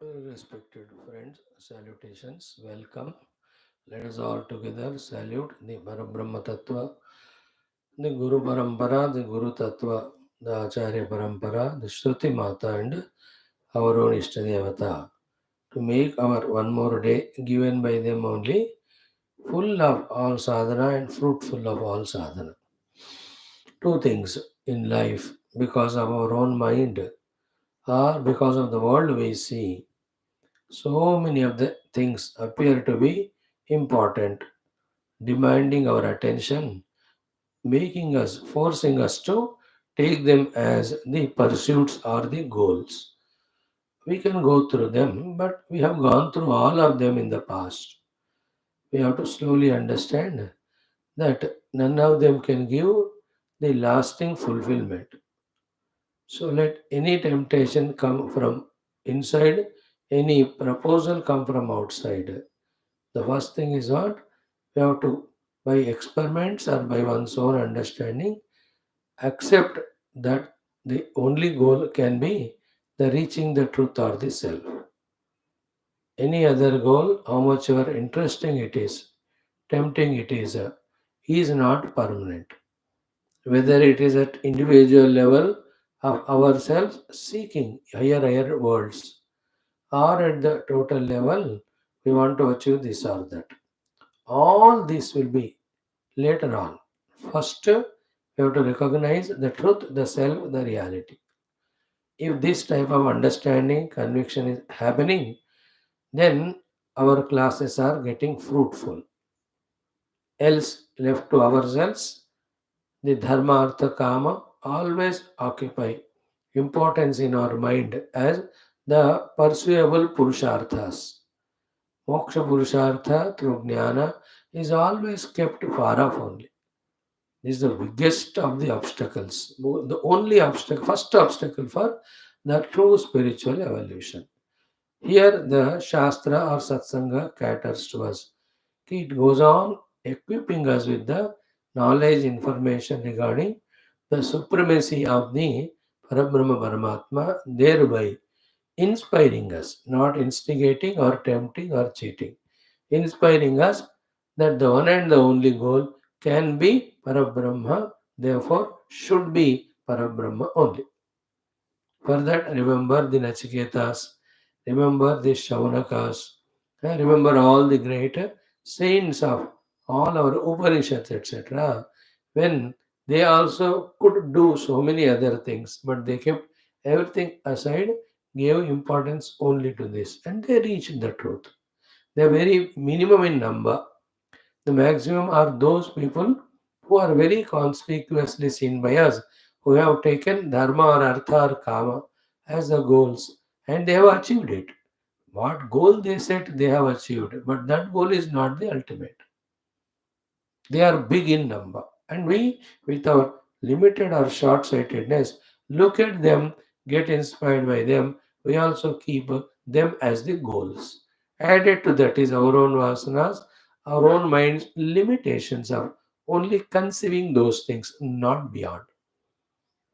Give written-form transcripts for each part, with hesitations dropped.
Respected friends, salutations, welcome. Let us all together salute the Parabrahma Tattva, the Guru Parampara, the Guru Tattva, the Acharya Parampara, the Shruti Mata, and our own Ishtadevata. To make our one more day given by them only, full of all sadhana and fruitful of all sadhana. Two things in life because of our own mind or because of the world we see. So many of the things appear to be important, demanding our attention, making us, forcing us to take them as the pursuits or the goals. We can go through them, but we have gone through all of them in the past. We have to slowly understand that none of them can give the lasting fulfillment. So let any temptation come from inside, any proposal come from outside. The first thing is what? We have to, by experiments or by one's own understanding, accept that the only goal can be the reaching the truth or the self. Any other goal, how much ever interesting it tempting it is not permanent. Whether it is at individual level of ourselves seeking higher worlds, or at the total level, we want to achieve this or that. All this will be later on. First, we have to recognize the truth, the self, the reality. If this type of understanding, conviction is happening, then our classes are getting fruitful. Else, left to ourselves, the dharma, artha, kama always occupy importance in our mind as the pursuable purusharthas. Moksha purushartha through jnana is always kept far off only. This is the biggest of the obstacles. The only obstacle, first obstacle for the true spiritual evolution. Here, the Shastra or Satsanga caters to us. It goes on equipping us with the knowledge, information regarding the supremacy of the Parabrahma Paramatma, thereby inspiring us, not instigating or tempting or cheating, inspiring us that the one and the only goal can be Parabrahma, therefore should be Parabrahma only. For that, remember the Nachiketas, remember the Shaunakas, remember all the great saints of all our Upanishads, etc. When they also could do so many other things, but they kept everything aside, gave importance only to this, and they reached the truth. They are very minimum in number. The maximum are those people who are very conspicuously seen by us, who have taken dharma or artha or kama as the goals, and they have achieved it. What goal they set, they have achieved, but that goal is not the ultimate. They are big in number, and we, with our limited or short sightedness, look at them, get inspired by them. We also keep them as the goals. Added to that is our own vasanas, our own mind's limitations of only conceiving those things, not beyond.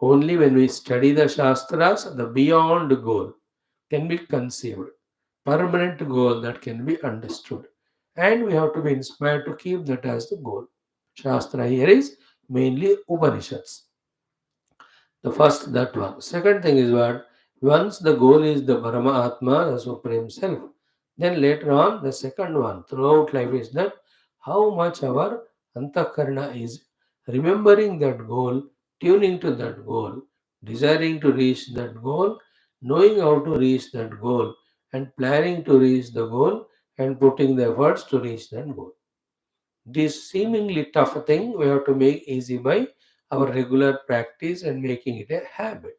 Only when we study the Shastras, the beyond goal can be conceived, permanent goal that can be understood. And we have to be inspired to keep that as the goal. Shastra here is mainly Upanishads. The first, that one. Second thing is what? Once the goal is the Paramatma, the Supreme Self, then later on, the second one throughout life is that how much our antakarna is remembering that goal, tuning to that goal, desiring to reach that goal, knowing how to reach that goal, and planning to reach the goal, and putting the efforts to reach that goal. This seemingly tough thing we have to make easy by our regular practice and making it a habit.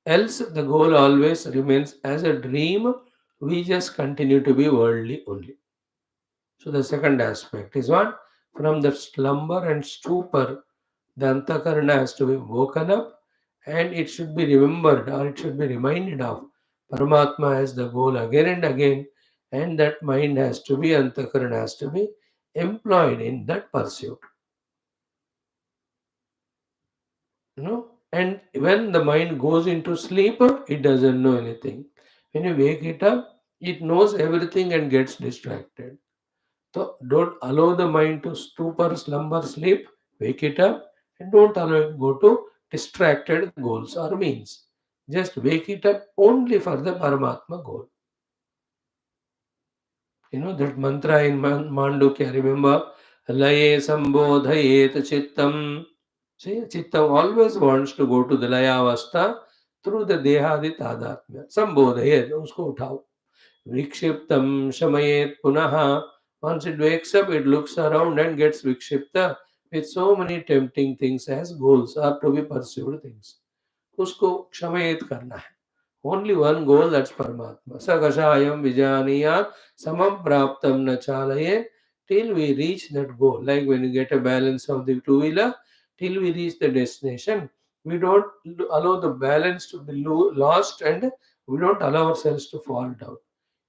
Else, the goal always remains as a dream. We just continue to be worldly only. So, the second aspect is what? From the slumber and stupor, the antakarana has to be woken up and it should be remembered or it should be reminded of Paramatma as the goal again and again, and that mind has to be, antakarana has to be employed in that pursuit. And when the mind goes into sleep, it doesn't know anything. When you wake it up, it knows everything and gets distracted. So don't allow the mind to stupor, slumber, sleep. Wake it up and don't allow it go to distracted goals or means. Just wake it up only for the Paramatma goal. You know that mantra in Mandukya, remember? Laye sambodhayet chittam. See, chittam always wants to go to the laya avastha through the dehadi tadatmya. Sambodhayet, usko उठाओ. Vikshiptam shamayet punaha. Once it wakes up, it looks around and gets vikshipta with so many tempting things as goals or to be pursued things. उसको क्षमयित करना है. Only one goal, that's Paramatma. Sakashayam Vijaniyat Samam Praptam na chalaye, till we reach that goal. Like when you get a balance of the two-wheeler, till we reach the destination, we don't allow the balance to be lost and we don't allow ourselves to fall down.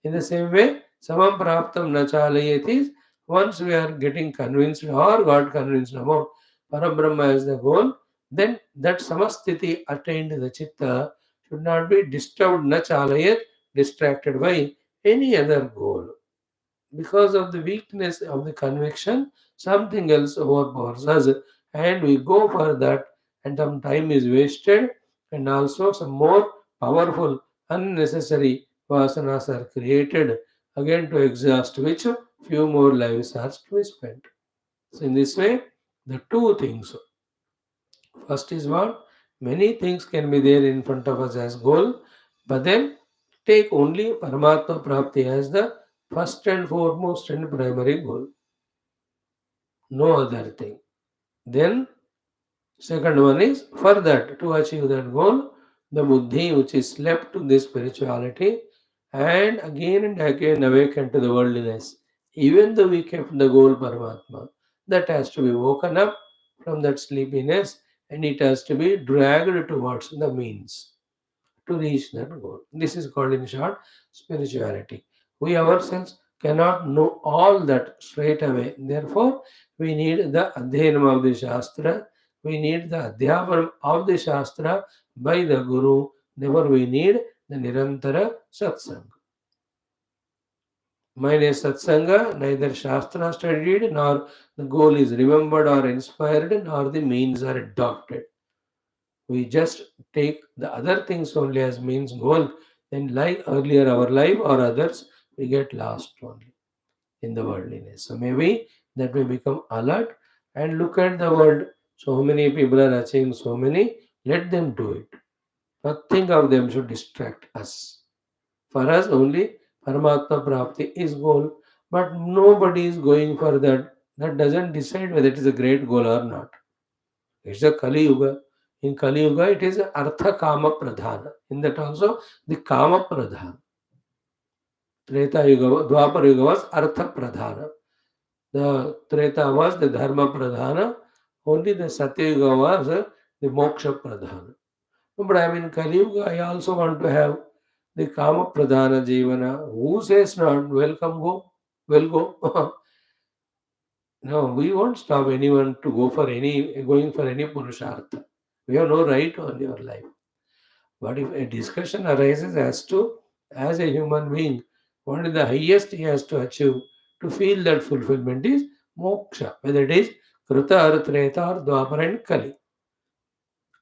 In the same way, Samam Praptam na chalayet is once we are getting convinced or got convinced about Parabrahma as the goal, then that Samasthiti attained the Chitta should not be disturbed, na chalayat, distracted by any other goal. Because of the weakness of the conviction, something else overpowers us, and we go for that, and some time is wasted, and also some more powerful, unnecessary vasanas are created again to exhaust which few more lives are to be spent. So, in this way, the two things. First is what? Many things can be there in front of us as goal, but then take only Paramatma Prapti as the first and foremost and primary goal. No other thing. Then second one is for that to achieve that goal, the buddhi which is left to this spirituality and again awaken to the worldliness. Even though we kept the goal Paramatma, that has to be woken up from that sleepiness and it has to be dragged towards the means to reach that goal. This is called in short spirituality. We ourselves cannot know all that straight away. Therefore, we need the Adhyanam of the Shastra, we need the Adhyapanam of the Shastra by the Guru. Therefore, we need the Nirantara Satsanga. Mine is Satsanga, neither Shastra studied, nor the goal is remembered or inspired, nor the means are adopted. We just take the other things only as means goal, then like earlier our life or others, we get lost only in the worldliness. So maybe that we become alert and look at the world. So many people are achieving so many, let them do it. Nothing of them should distract us. For us only Paramatma Prapti is goal, but nobody is going for that. That doesn't decide whether it is a great goal or not. It's a Kali Yuga. In Kali Yuga, it is Artha Kama Pradhana. In that also, the Kama Pradhana. Treta Yuga, Dwapar Yuga was Artha Pradhana. The Treta was the Dharma Pradhana. Only the Satya Yuga was the Moksha Pradhana. But I mean, Kali Yuga, I also want to have the Kama Pradhana Jivana. Who says not? Welcome, go. Well, go. No, we won't stop anyone to go for any going for any purushartha. We have no right on your life. But if a discussion arises as to, as a human being, what is the highest he has to achieve to feel that fulfillment is moksha, whether it is Kruta or Treta or Dwapara and Kali.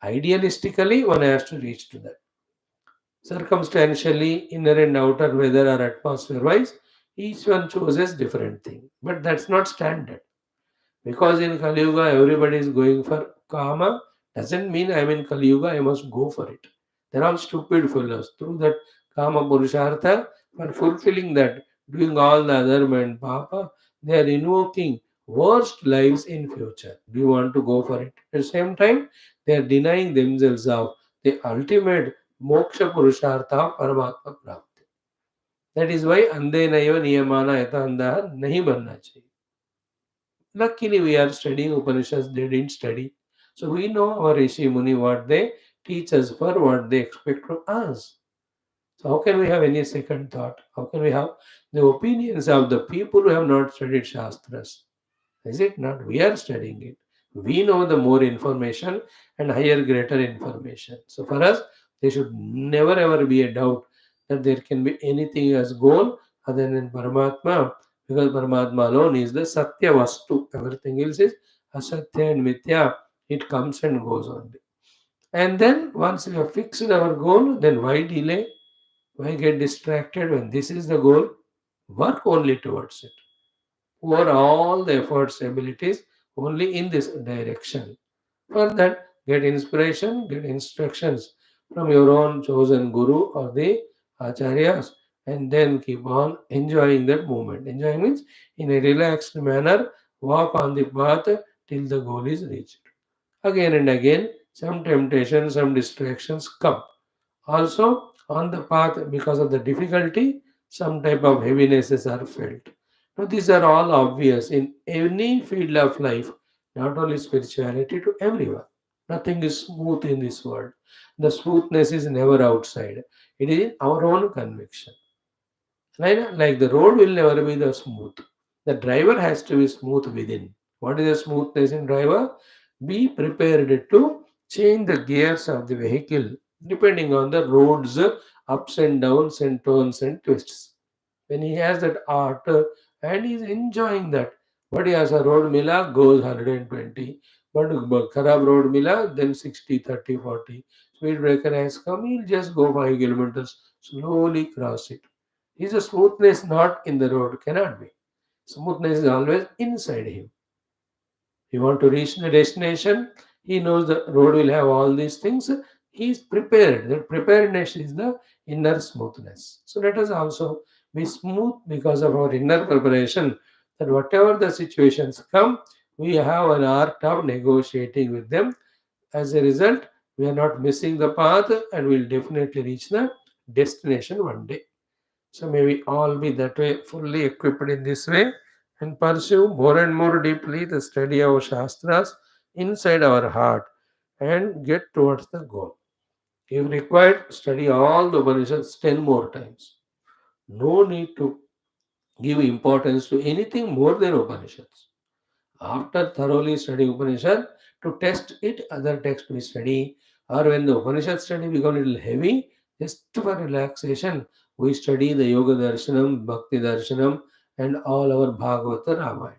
Idealistically, one has to reach to that. Circumstantially, inner and outer weather or atmosphere wise, each one chooses different thing. But that's not standard. Because in Kali Yuga everybody is going for Kama, doesn't mean I'm in Kali Yuga, I must go for it. They're all stupid fellows. Through that Kama Purushartha, for fulfilling that, doing all the other men, Papa, they are invoking worst lives in future. Do you want to go for it? At the same time, they are denying themselves of the ultimate Moksha Purushartha of Paramatma Prapti. That is why Ande Naiva Niyamana Yata Andaha Nahi Banna Chahiye. Luckily, we are studying Upanishads, they didn't study. So we know our Rishi Muni what they teach us for, what they expect from us. So how can we have any second thought? How can we have the opinions of the people who have not studied Shastras? Is it not? We are studying it. We know the more information and higher, greater information. So for us, there should never ever be a doubt that there can be anything as goal other than Paramatma, because Paramatma alone is the Satya Vastu. Everything else is Asatya and Mithya. It comes and goes only. And then once we have fixed our goal, then why delay? Why get distracted when this is the goal? Work only towards it. Pour all the efforts, abilities only in this direction. For that, get inspiration, get instructions from your own chosen guru or the acharyas, and then keep on enjoying that moment. Enjoying means in a relaxed manner, walk on the path till the goal is reached. Again and again, some temptations, some distractions come. Also, on the path, because of the difficulty, some type of heavinesses are felt. Now, these are all obvious in any field of life, not only spirituality, to everyone. Nothing is smooth in this world. The smoothness is never outside, it is in our own conviction. Like the road will never be the smooth. The driver has to be smooth within. What is the smoothness in driver? Be prepared to change the gears of the vehicle depending on the road's ups and downs and turns and twists. When he has that art and he is enjoying that, but he has a road mila goes 120, but kharab road mila then 60, 30, 40. Speed breaker has come, he'll just go 5 kilometers, slowly cross it. Is a smoothness not in the road? Cannot be. Smoothness is always inside him. You want to reach the destination, he knows the road will have all these things. He is prepared. That preparedness is the inner smoothness. So let us also be smooth because of our inner preparation. That whatever the situations come, we have an art of negotiating with them. As a result, we are not missing the path and will definitely reach the destination one day. So may we all be that way, fully equipped in this way, and pursue more and more deeply the study of Shastras inside our heart and get towards the goal. If required, study all the Upanishads 10 more times. No need to give importance to anything more than Upanishads. After thoroughly studying Upanishad, to test it, other texts we study, or when the Upanishad study becomes a little heavy, just for relaxation, we study the Yoga Darshanam, Bhakti Darshanam, and all our Bhagavata Ramayana.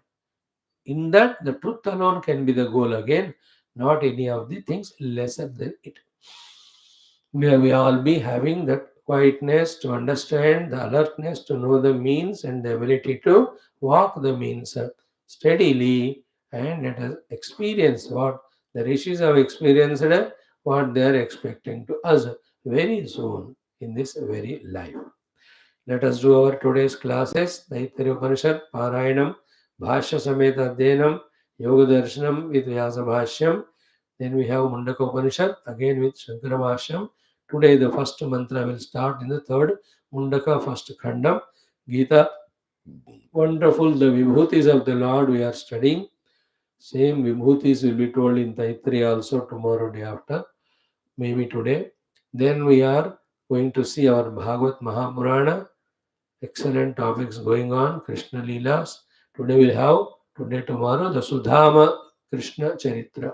In that, the truth alone can be the goal again, not any of the things lesser than it. May we all be having that quietness to understand, the alertness to know the means, and the ability to walk the means steadily, and let us experience what the rishis have experienced, what they are expecting to us very soon in this very life. Let us do our today's classes. Taittiriya Upanishad, Parayanam, Bhashya Sameta Adhyanam, Yoga Darshanam with Vyasa Bhashyam. Then we have Mundaka Upanishad again with Shankara Bhashyam. Today the first mantra will start in the third Mundaka first Khandam. Gita, wonderful, the Vibhutis of the Lord we are studying. Same Vibhutis will be told in Taittiriya also tomorrow day after, maybe today. Then we are going to see our Bhagavad Mahapurana. Excellent topics going on. Krishna Leelas. Today we'll have, today, tomorrow, the Sudhama Krishna Charitra.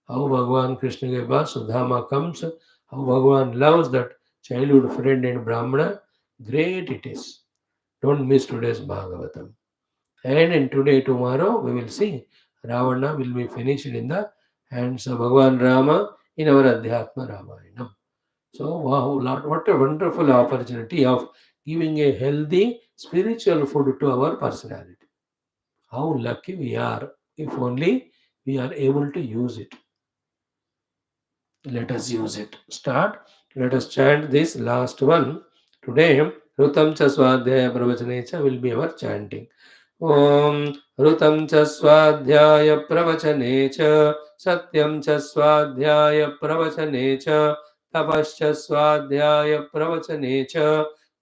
How Bhagavan Krishna ke paas Sudhama comes. How Bhagavan loves that childhood friend and Brahmana. Great it is. Don't miss today's Bhagavatam. And in today, tomorrow, we will see Ravana will be finished in the hands of Bhagavan Rama in our Adhyatma Ramayana. So, wow, Lord, what a wonderful opportunity of giving a healthy spiritual food to our personality. How lucky we are if only we are able to use it. Let us use it. Start. Let us chant this last one. Today, Rutam cha Swadhyaya Pravachane will be our chanting. Om Rutam cha Swadhyaya Pravachane Satyam cha Swadhyaya Pravachane Tapascha Swadhyaya Pravachane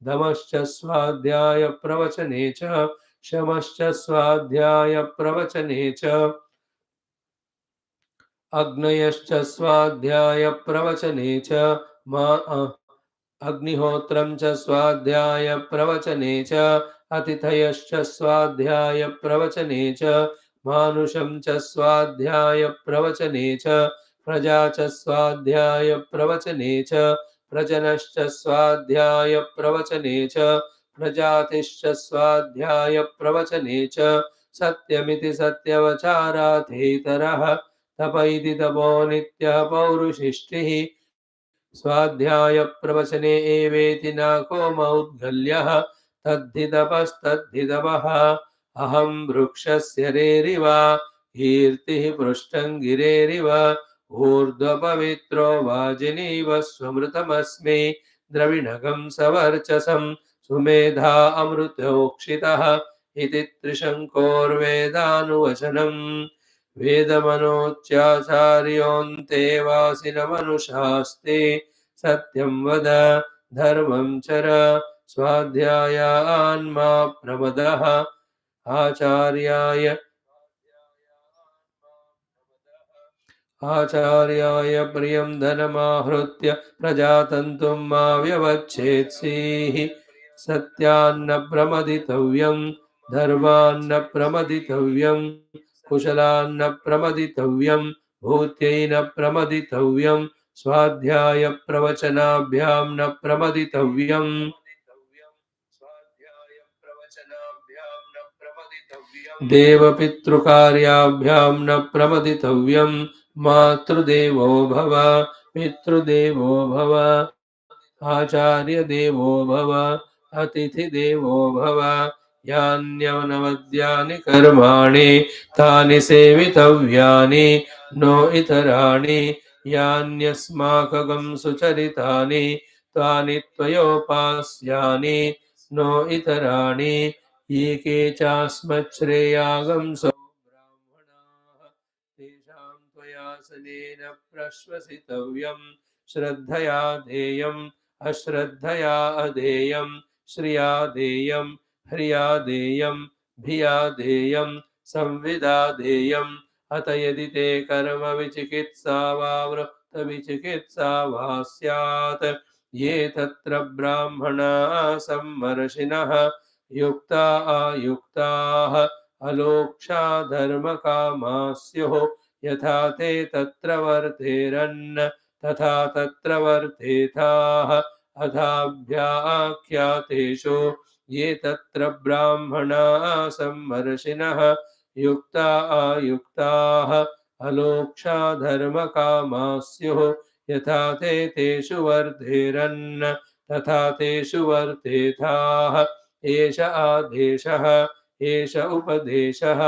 Damascha Swadhyaya Pravachane Shamascha Swadhyaya Pravachane अग्नयश्च स्वाध्याय प्रवचने च मा अग्निहोत्रं च स्वाध्याय प्रवचने च अतिथयश्च स्वाध्याय प्रवचने च मानुषं च स्वाध्याय प्रवचने च प्रजा च स्वाध्याय प्रवचने च प्रजनश्च स्वाध्याय प्रवचने च प्रजातिश्च स्वाध्याय प्रवचने च सत्यमिति सत्यवचाराथेतरः तप इति तपो नित्यः पौरुषिष्टिः स्वाध्याय प्रवचने एवेति न को मौद्गल्यः तद्धि तपस्तद्धि तपः अहं वृक्षस्य रेरिव कीर्तिः पृष्ठं गिरेरिव ऊर्ध्वपवित्रो वाजिनीव स्वमृतमस्मि द्रविणगं सवर्चसं सुमेधा अमृतोक्षितः इति त्रिशङ्कोर्वेदानुवचनम् वेदमनोच्चाचार्योऽन्ते वासिनमनुशास्ते सत्यं वद धर्मं चर स्वाध्यायान्मा प्रमदः आचार्याय प्रियं धनमाहृत्य प्रजातन्तुं मा व्यवच्छेत्सीः सत्यान्न प्रमदितव्यं धर्मान्न प्रमदितव्यं कुशलान्न प्रमदितव्यं भूत्यै न प्रमदितव्यं स्वाध्याय प्रवचनाभ्यां न प्रमदितव्यम् देवपितृकार्याभ्यां न प्रमदितव्यं मातृदेवो भव पितृदेवो भव आचार्यदेवो भव अतिथिदेवो भव यान्यवनवद्यानि कर्माणि तानि सेवितव्यानि नो इतराणि यान्यस्माकं सुचरितानि तानि त्वयोपास्यानि नो इतराणि ये के चास्मच्छ्रेयागंसो ब्राह्मणाः तेषां त्वयासनेन प्रश्वसितव्यं श्रद्धया देयम् अश्रद्धया अधेयं श्रिया देयं ह्रिया देयं भिया देयं संविदा देयम् अत यदि ते कर्म विचिकित्सा वा वृत्तविचिकित्सा वा स्यात् ये तत्र ब्राह्मणाः सम्मर्षिणः युक्ता आयुक्ताः अलोक्षा धर्मकामा स्युः यथा ते तत्र वर्तेरन् तथा तत्र वर्तेथाः अथाभ्याख्यातेषु ये तत्र ब्राह्मणाः सम्मर्षिणः युक्ता आयुक्ताः अलोक्षा धर्मकामा स्युः यथा ते तेषु वर्धेरन् तथा तेषु वर्तेथाः एष आदेशः एष उपदेशः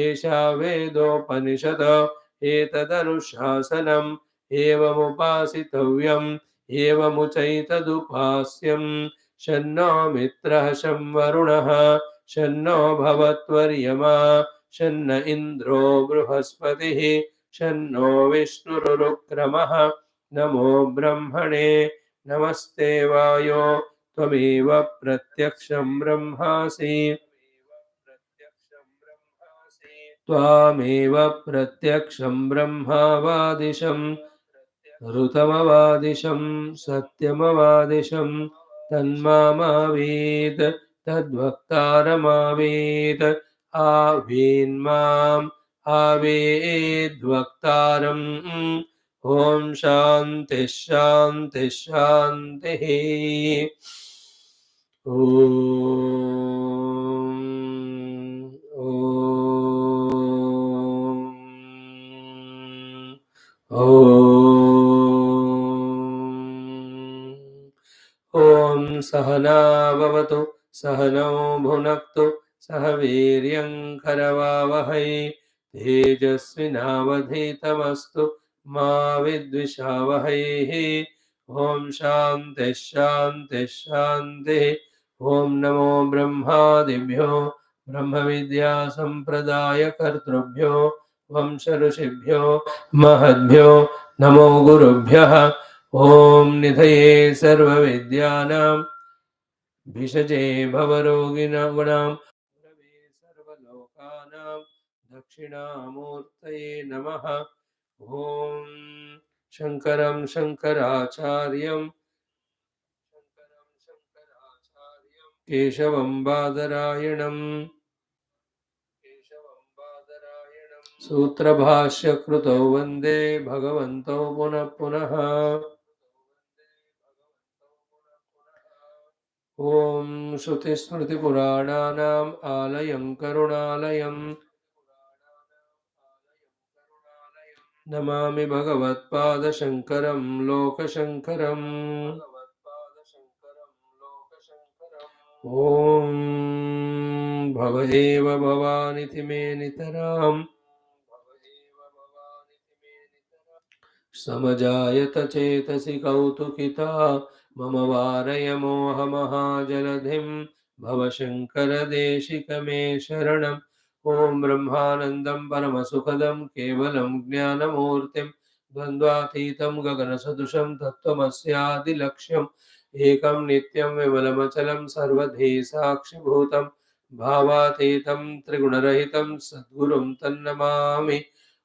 एषा वेदोपनिषद एतदनुशासनम् एवमुपासितव्यम् एवमुचैतदुपास्यम् शन्नो मित्रः शं वरुणः शन्नो भवत्वर्यमा शन्न इन्द्रो बृहस्पतिः शन्नो विष्णुरुक्रमः नमो ब्रह्मणे नमस्ते वायो त्वमेव प्रत्यक्षं ब्रह्मासि त्वामेव प्रत्यक्षं ब्रह्मावादिशम् ऋतमवादिशं सत्यमवादिशं तन्मामावीत् तद्वक्तारमावीत् आवीन्माम् आवेद्वक्तारम् ॐ शान्तिः शान्तिः शान्तिः ॐ ॐ सहना भवतु सहनौ भुनक्तु सह वीर्यं करवावहै तेजस्विनावधीतमस्तु मा विद्विषावहै ॐ शान्तिः शान्तिः शान्तिः ॐ नमो ब्रह्मादिभ्यो ब्रह्मविद्या सम्प्रदायकर्तृभ्यो वंशऋषिभ्यो महद्भ्यो नमो गुरुभ्यः ॐ निधये सर्वविद्यानां भिषजे भवरोगिणां गुरवे सर्वलोकानां दक्षिणामूर्तये नमः ॐ शङ्करं शङ्कराचार्यं केशवं बादरायणं सूत्रभाष्यकृतौ वन्दे भगवन्तौ पुनः पुनः ॐ श्रुतिस्मृतिपुराणानाम् आलयं करुणालयं नमामि भगवत्पादशङ्करं लोकशङ्करम् ॐ भव एव भवानिति मे नितराम् समजायत चेतसि कौतुकिता मम वारय मोहमहाजलधिं भवशङ्करदेशिक मे शरणम् ॐ ब्रह्मानन्दं परमसुखदं केवलं ज्ञानमूर्तिं द्वन्द्वातीतं गगनसदृशं तत्त्वमस्यादिलक्ष्यम् एकं नित्यं विमलमचलं सर्वधी साक्षिभूतं भावातीतं त्रिगुणरहितं सद्गुरुं तन्नमामि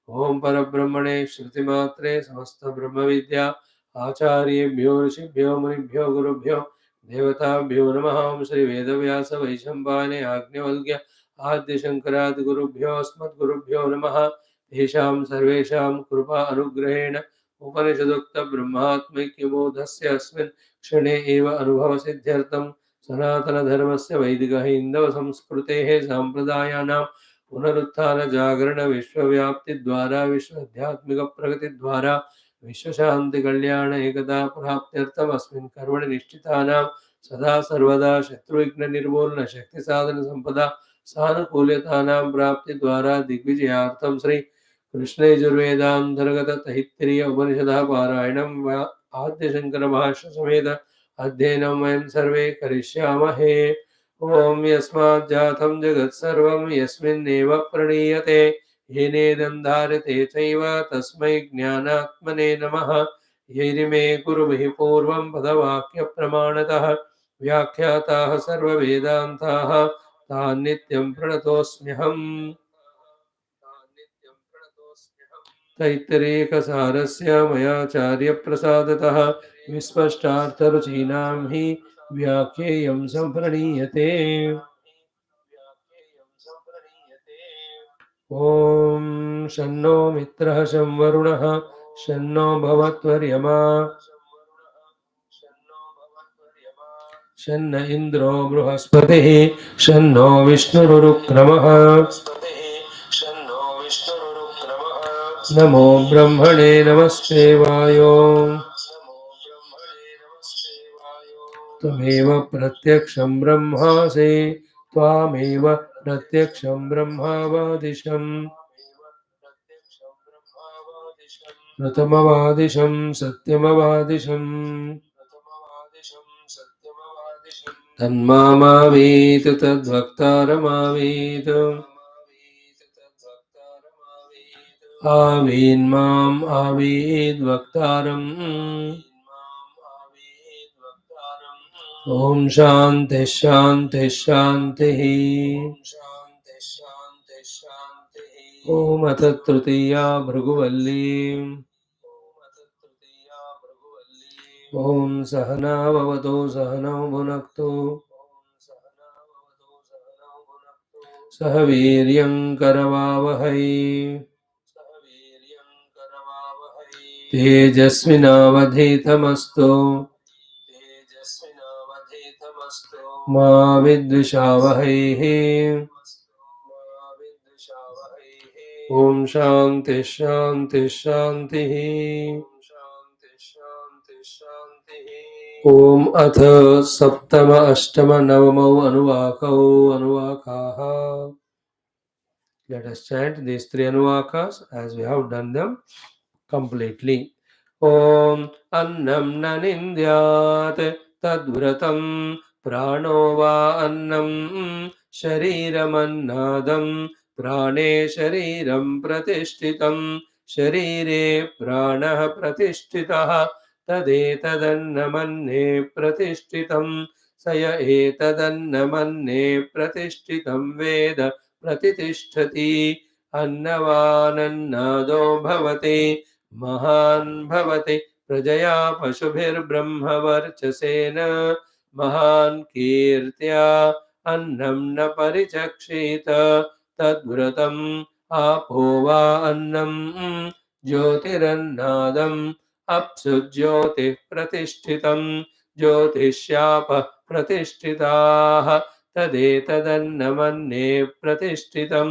ओम परब्रह्मणे श्रुतिमात्रे समस्त ब्रह्म विद्या आचार्येभ्यो ऋषिभ्यो मुनिभ्यो गुरुभ्यो देवताभ्यो नमः। ओम श्री वेदव्यास वैशंपायने आज्ञवल्क्य आद्य शंकरादि गुरुभ्यो अस्मद्गुरुभ्यो नमः। तेषां सर्वेषां कृपा अनुग्रहेण उपनिषदुक्त ब्रह्मात्मैक्यबोधस्य अस्मिन् क्षणे एव अनुभवसिद्ध्यर्थं सनातनधर्मस्य वैदिक हिन्दव संस्कृतेः साम्प्रदायानां पुनरुत्थान जागरण विश्वव्याप्ति द्वारा विश्वाध्यात्मिक प्रगति द्वारा विश्व शांति कल्याण एकता प्राप्त्यर्थम अस्मिन् कर्मणि निश्चितानां सदा सर्वदा शत्रुविघ्न निर्मूलन शक्ति साधन संपदा सानुकूल्यतानां प्राप्ति द्वारा दिग्विजयार्थं श्री कृष्ण यजुर्वेदांतर्गत तैत्तिरीय उपनिषदः पारायणं आद्य शंकर भाष्य समेत अध्ययनं वयं सर्वे करिष्यामहे। ॐ यस्मात् जातं जगत्सर्वं यस्मिन्नेव प्रणीयते येनेदं धार्यते चैव तस्मै ज्ञानात्मने नमः। यैरिमे कुरुभिः पूर्वं पदवाक्यप्रमाणतः व्याख्याताः सर्ववेदान्ताः तान् नित्यं प्रणतोऽस्म्यहम्। तैत्तिरीयसारस्य मयाचार्यप्रसादतः विस्पष्टार्थरुचीनां हि व्याख्येयं सम्प्रणीयते। ॐ शन्नो मित्रः शं वरुणः शन्नो भवत्वर्यमा शन्न इन्द्रो बृहस्पतिः शन्नो विष्णुरुक्रमः नमो ब्रह्मणे नमस्ते वायो त्वमेव प्रत्यक्षं ब्रह्मासि त्वामेव प्रत्यक्षं ब्रह्मावादिशम् ऋतमवादिशं सत्यमवादिशम् तन्मामावीत तद्वक्तारमावीत आवीन्माम् आवीद्वक्तारम् ॐ शान्तिः शान्तिः शान्तिः। ॐ अथ तृतीया भृगुवल्ली ॐ सहना भवतु सहनौ भुनक्तु सह वीर्यं करवावहै तेजस्विनावधीतमस्तु मा विद्विषावहैः। ॐ शान्तिः शान्तिः शान्तिः। ॐ अथ सप्तम अष्टम नवमौ अनुवाकौ अनुवाकाः। Let us chant these three anuvakas as we have done them completely. Om annam na nindyat tadvratam prano va annam shariramaannadam prane shariram pratishthitam sharire pranah pratishtitah तदेतदन्नमन्ये प्रतिष्ठितं स य एतदन्नमन्ये प्रतिष्ठितं वेद प्रतिष्ठति अन्नवानन्नादो भवति महान् भवति प्रजया पशुभिर्ब्रह्मवर्चसेन महान् कीर्त्या अन्नं न परिचक्षेत तद्व्रतम् आपो वा अन्नं ज्योतिरन्नादम् अप्सु ज्योतिः प्रतिष्ठितं ज्योतिष्यापः प्रतिष्ठिताः तदेतदन्नमन्ये प्रतिष्ठितं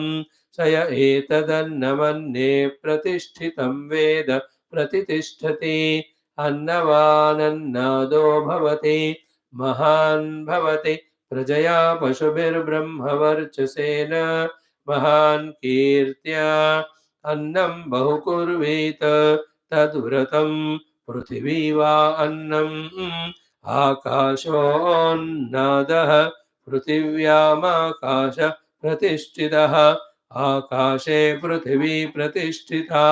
स य एतदन्नमन्ये प्रतिष्ठितं वेद प्रतितिष्ठति अन्नवानन्नादो भवति महान् भवति प्रजया पशुभिर्ब्रह्मवर्चसेन महान् कीर्त्या अन्नं बहुकुर्वीत तद्व्रतं पृथिवी वा अन्नम् आकाशोऽन्नादः पृथिव्यामाकाश प्रतिष्ठितः आकाशे पृथिवी प्रतिष्ठिता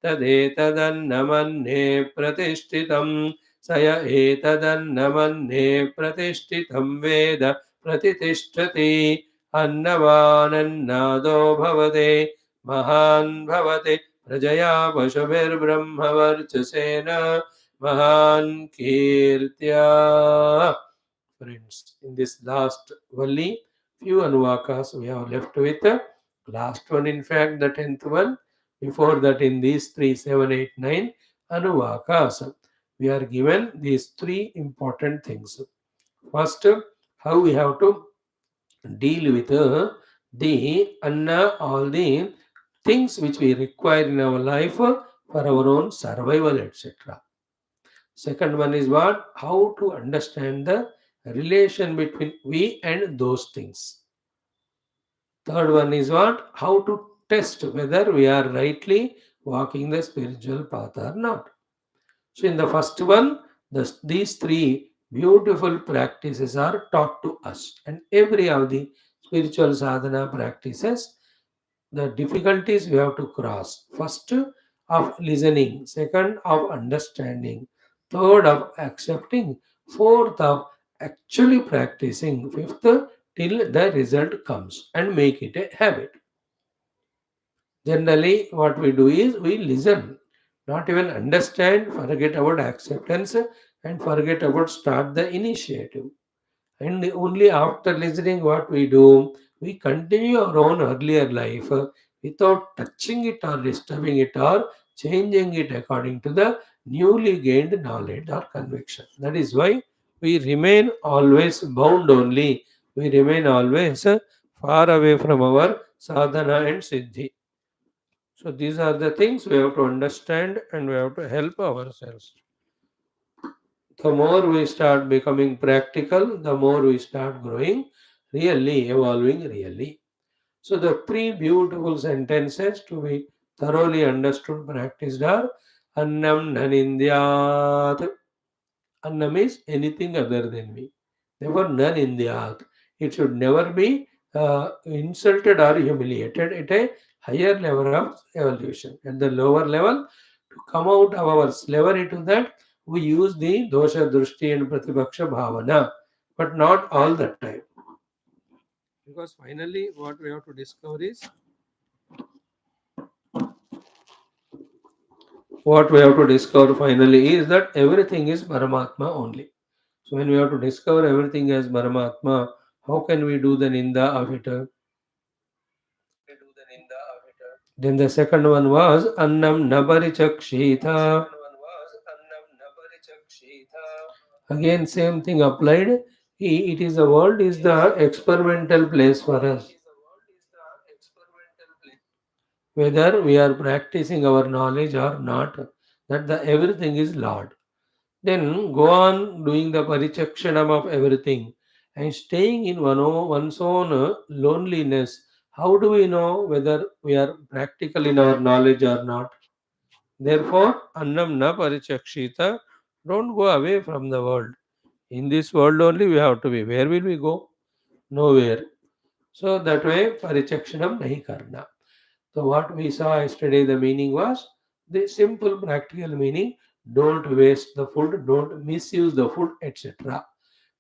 तदेतदन्नमन्ये प्रतिष्ठितं स य एतदन्नमन्ये प्रतिष्ठितं वेद प्रतितिष्ठति अन्नवानन्नादो भवते महान् भवति प्रजया पशुभिर्ब्रह्मवर्चसेन महान् कीर्त्या. Friends, in this last Valli, few Anuvakas we have left with. Last one, in fact, the 10th one. Before that, in these 3, 7, 8, 9 Anuvakas, we are given these 3 important things. First, how we have to deal with the anna, all the things which we require in our life for our own survival, etc. Second one is what? How to understand the relation between we and those things. Third one is what? How to test whether we are rightly walking the spiritual path or not. So, in the first one, these 3 beautiful practices are taught to us, and every of the spiritual sadhana practices, the difficulties we have to cross. First, of listening, second, of understanding, third, of accepting, fourth, of actually practicing, fifth, till the result comes and make it a habit. Generally, what we do is we listen, not even understand, forget about acceptance, and forget about start the initiative. And only after listening, what we do, we continue our own earlier life without touching it or disturbing it or changing it according to the newly gained knowledge or conviction. That is why we remain always bound only. We remain always far away from our sadhana and siddhi. So these are the things we have to understand and we have to help ourselves. The more we start becoming practical, the more we start growing, really evolving, really. So the 3 beautiful sentences to be thoroughly understood, practiced are Annam Nanindyat. Annam is anything other than me. Therefore, Nanindyat. It should never be insulted or humiliated at a higher level of evolution. At the lower level, to come out of our slavery to that, we use the dosha, drushti, and pratibhaksha bhavana, but not all the time. Because finally, what we have to discover is that everything is Paramatma only. So when we have to discover everything as Paramatma, how can we do the ninda of it? Then the second one was Annam Nabarichakshita. Again, same thing applied. It is the world is the experimental place for us. Whether we are practicing our knowledge or not, that the everything is Lord. Then go on doing the parichakshanam of everything and staying in one's own loneliness. How do we know whether we are practical in our knowledge or not? Therefore, annam na parichakshita, don't go away from the world. In this world only we have to be. Where will we go? Nowhere. So that way, parichakshanam nahi karna. So what we saw yesterday, the meaning was the simple practical meaning: don't waste the food, don't misuse the food, etc.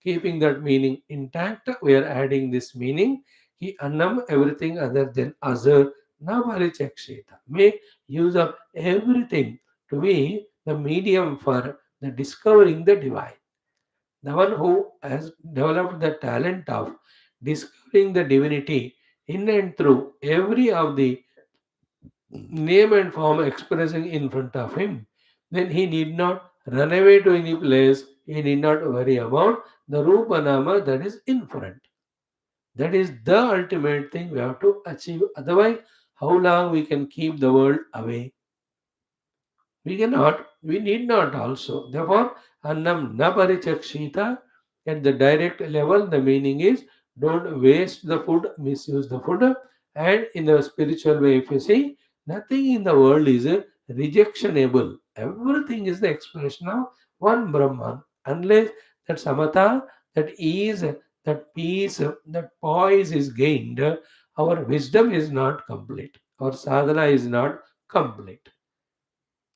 Keeping that meaning intact, we are adding this meaning: ki annam, everything other than azar, na parichakshita. Make use of everything to be the medium for the discovering the divine. The one who has developed the talent of discovering the divinity in and through every of the name and form expressing in front of him, then he need not run away to any place, he need not worry about the Rupa Nama that is in front. That is the ultimate thing we have to achieve. Otherwise, how long we can keep the world away? We cannot, we need not also. Therefore, annam na parichakshita, at the direct level, the meaning is don't waste the food, misuse the food. And in the spiritual way, if you see, nothing in the world is rejectionable. Everything is the expression of one Brahman. Unless that samatha, that ease, that peace, that poise is gained, our wisdom is not complete. Our sadhana is not complete.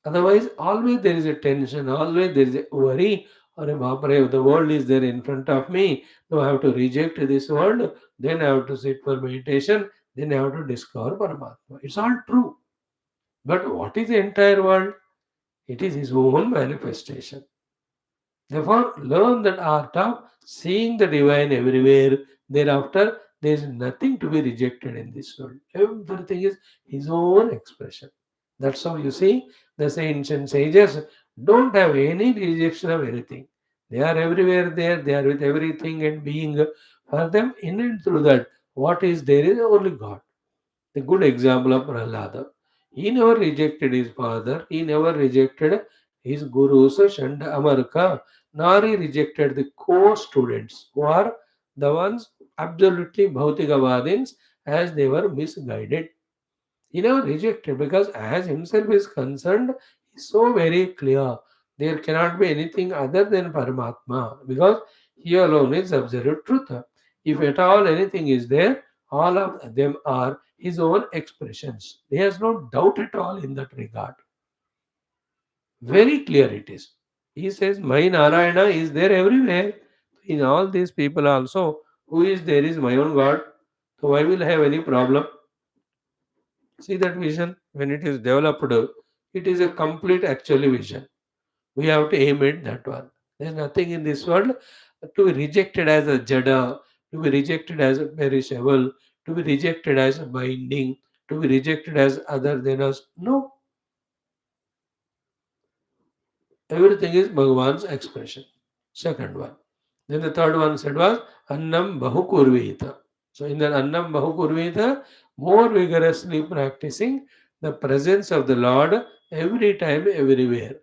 Otherwise, always there is a tension, always there is a worry. Or Bhapare, the world is there in front of me. Now I have to reject this world, then I have to sit for meditation, then I have to discover Paramatma. It's all true. But what is the entire world? It is his own manifestation. Therefore, learn that art of seeing the divine everywhere. Thereafter, there is nothing to be rejected in this world. Everything is his own expression. That's how you see the ancient sages don't have any rejection of anything. They are everywhere there, they are with everything and being. For them, in and through that, what is there is only God. The good example of Prahlada. He never rejected his father, he never rejected his gurus, Shanda Amarka, nor he rejected the co-students who are the ones absolutely Bhautikavadins as they were misguided. He never rejected because as himself is concerned, he's so very clear. There cannot be anything other than Paramatma because he alone is absolute truth. If at all anything is there, all of them are his own expressions. There is no doubt at all in that regard. Very clear it is. He says, my Narayana is there everywhere. In all these people also, who is there is my own God. So why will I have any problem? See that vision when it is developed, it is a complete actually vision. We have to aim at that one. There is nothing in this world to be rejected as a jada, to be rejected as a perishable, to be rejected as a binding, to be rejected as other than us. No, everything is Bhagavan's expression. Second one. Then the third one said was Annam Bahukurvita. So in that Annam Bahukurvita, more vigorously practicing the presence of the Lord every time, everywhere.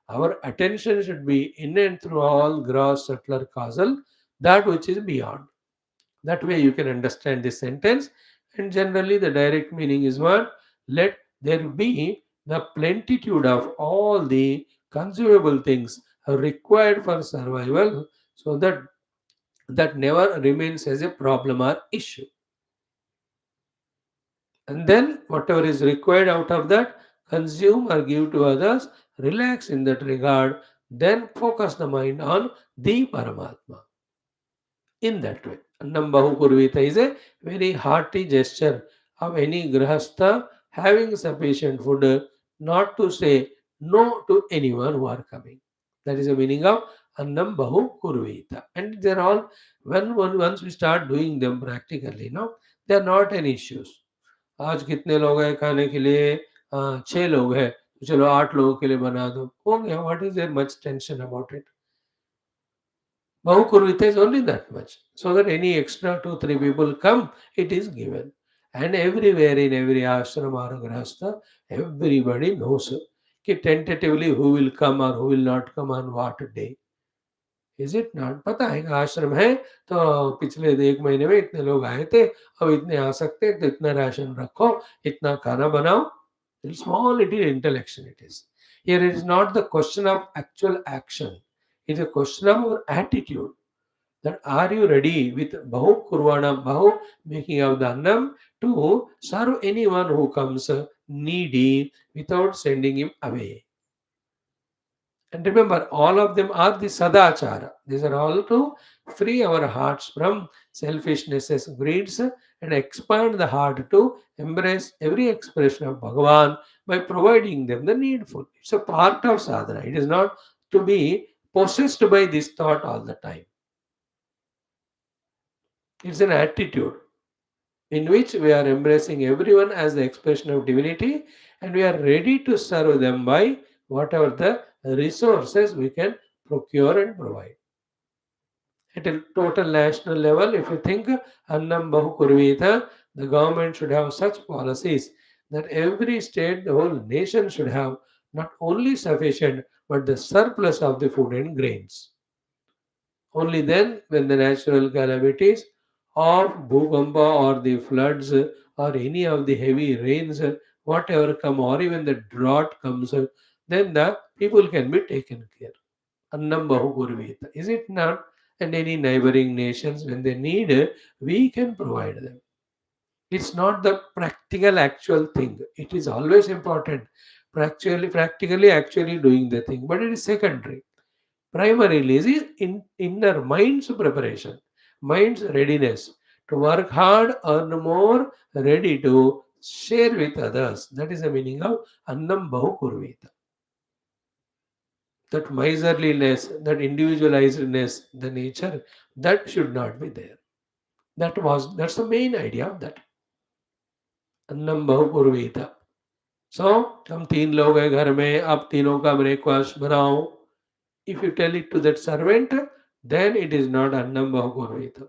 Our attention should be in and through all gross, subtler, causal, that which is beyond. That way you can understand this sentence. And generally the direct meaning is what? Let there be the plenitude of all the consumable things required for survival so that that never remains as a problem or issue. And then whatever is required out of that, consume or give to others, relax in that regard, then focus the mind on the Paramatma. In that way. Annam Bahu Kurvita is a very hearty gesture of any grahastha having sufficient food, not to say no to anyone who are coming. That is the meaning of Annam Bahu Kurvita. And they're all, once we start doing them practically, no, they are not any issues. आज कितने लोग हैं खाने के लिए 6 लोग हैं तो चलो 8 लोगों के लिए बना दो हो गया what is there much tension about it Bahukurvita is only that much. So that any extra 2, 3 people come, it is given. And everywhere in every ashram or grahastha, everybody knows कि tentatively who will come or who will not come on what day. Is it not? पता है कि आश्रम है तो पिछले 1 महीने में इतने लोग आए थे अब इतने आ सकते हैं तो इतना राशन रखो इतना खाना बनाओ small little intellection it is. Here it is not the question of actual action. It is a question of our attitude. That are you ready with Bahu Kurvanam, Bahu making of the Annam to serve anyone who comes needy without sending him away. And remember, all of them are the Sadachara. These are all to free our hearts from selfishnesses, greeds, and expand the heart to embrace every expression of Bhagavan by providing them the needful. It's a part of sadhana. It is not to be possessed by this thought all the time. It's an attitude in which we are embracing everyone as the expression of divinity and we are ready to serve them by whatever the resources we can procure and provide. At a total national level, if you think Annam Bahu Kurvita, the government should have such policies that every state, the whole nation should have not only sufficient but the surplus of the food and grains. Only then, when the natural calamities of Bhugamba or the floods or any of the heavy rains, whatever come, or even the drought comes, then the people can be taken care. Annam Bahu Kurvita. Is it not? And any neighboring nations, when they need, we can provide them. It's not the practical actual thing. It is always important. Practically actually doing the thing, but it is secondary. Primarily is inner mind's preparation, mind's readiness to work hard, earn more, ready to share with others. That is the meaning of Annam Bahu Kurvita. That miserliness, that individualizedness, the nature, that should not be there. That's the main idea of that. अन्नम बहुपूर्वीता. सो हम तीन लोग हैं घर में, अब तीनों का breakfast बनाओ. If you tell it to that servant, then it is not अन्नम बहुपूर्वीता.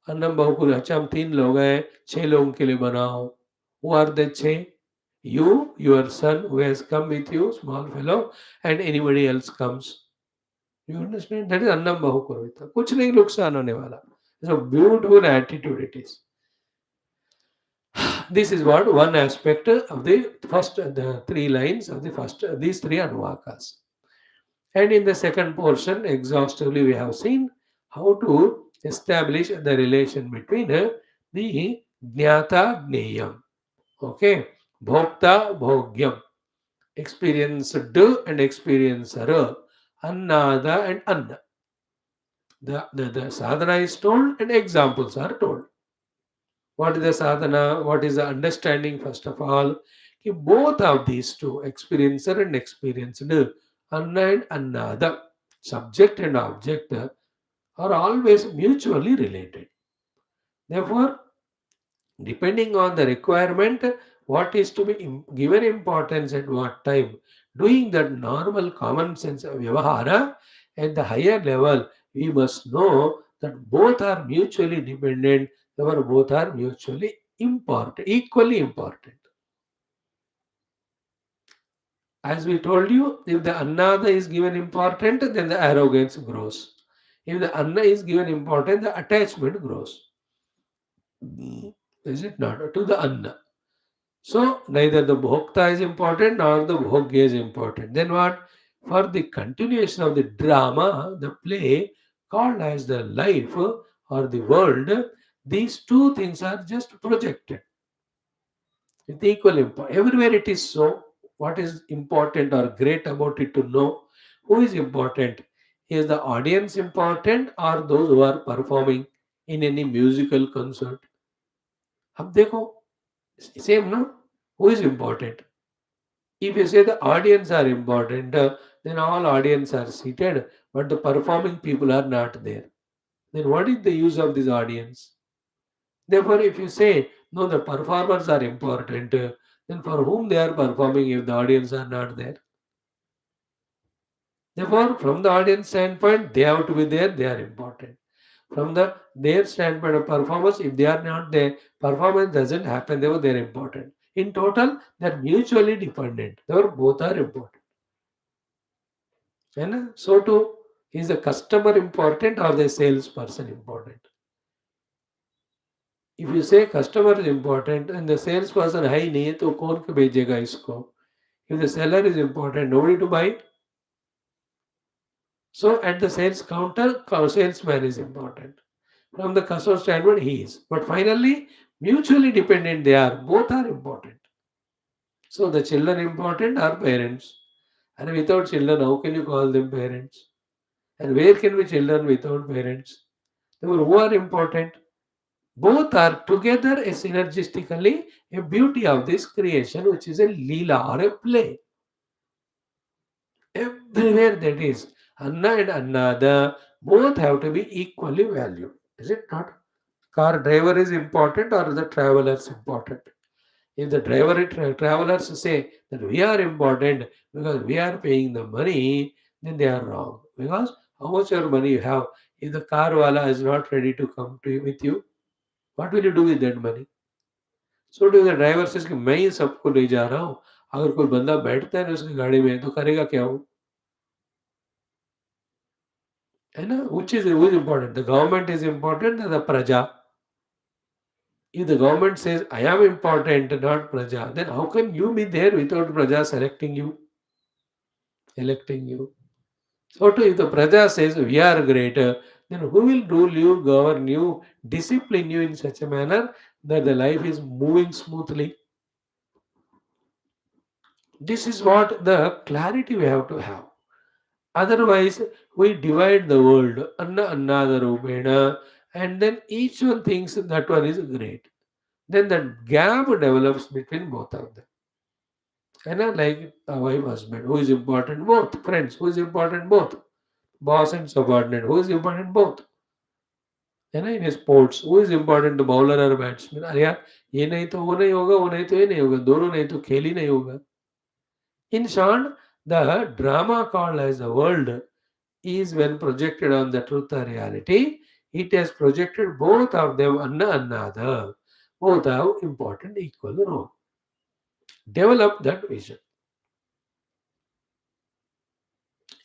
अन्नम बहुपूर्वी. अच्छा हम तीन लोग हैं, छह लोगों के लिए बनाओ. Who are the छह? You, your son who has come with you, small fellow, and anybody else comes. You understand? That is Annam Bahukurvita. कुछ नहीं नुकसान होने वाला. It's a beautiful attitude it is. This is what one aspect of the first, the three lines of the first, these three Anuvakas. And in the second portion, exhaustively we have seen how to establish the relation between the Jnata Gneyam. Okay. Bhokta Bhogyam. Experienced and experiencer. Annada and Anna. The sadhana is told and examples are told. What is the sadhana? What is the understanding? First of all, both of these two, experiencer and experienced, Anna and Annada, subject and object, are always mutually related. Therefore, depending on the requirement, what is to be given importance at what time, doing that normal common sense of vyavahara at the higher level, we must know that both are mutually dependent, therefore both are mutually important, equally important. As we told you, if the annada is given important, then the arrogance grows. If the anna is given important, the attachment grows. Is it not? To the anna. So neither the bhokta is important nor the bhogya is important. Then what? For the continuation of the drama, the play called as the life or the world, these two things are just projected. With equal importance. Everywhere it is so. What is important or great about it to know? Who is important? Is the audience important or those who are performing in any musical concert? अब देखो, same no? Who is important? If you say the audience are important, then all audience are seated, but the performing people are not there. Then what is the use of this audience? Therefore, if you say no, the performers are important, then for whom they are performing if the audience are not there? Therefore, from the audience standpoint, they have to be there, they are important. From their standpoint of performance, if they are not there, performance doesn't happen, therefore they are important. In total, they are mutually dependent. Therefore, both are important. So too, is the customer important or the salesperson important? If you say customer is important and the salesperson है ही नहीं है तो कौन के भेजेगा इसको? If the seller is important, nobody to buy. So at the sales counter, salesman is important. From the customer standpoint, he is. But finally, mutually dependent they are. Both are important. So the children important are parents. And without children, how can you call them parents? And where can be children without parents? Therefore, who are important? Both are together synergistically a beauty of this creation, which is a leela or a play. Everywhere that is, Anna and Annada, both have to be equally valued. Is it not? Car driver is important or the traveler is important? If the travelers say that we are important because we are paying the money, then they are wrong. Because how much your money you have, If the car wala is not ready to come to you with you, what will you do with that money? So do the driver says कि मैं ही सबको ले जा रहा हूँ, अगर कोई बंदा बैठता है ना उसकी गाड़ी में तो करेगा क्या वो? है ना? Who is important? The government is important or the praja? If the government says I am important, not praja, then how can you be there without praja selecting you, electing you? So too, if the praja says we are greater, then who will rule you, govern you, discipline you in such a manner that the life is moving smoothly? This is what the clarity we have to have. Otherwise, we divide the world, anna another rupena, and then each one thinks that one is great. Then that gap develops between both of them. And like a wife husband, who is important? Both. Friends, who is important? Both. Boss and subordinate, who is important? Both. है ना in sports who is important bowler और batsman अरे यार ये नहीं तो वो नहीं होगा वो नहीं तो ये नहीं होगा दोनों नहीं तो खेल ही नहीं होगा in short the drama called as the world is when projected on the truth or reality, it has projected both of them on another. Both have important equal role. Develop that vision.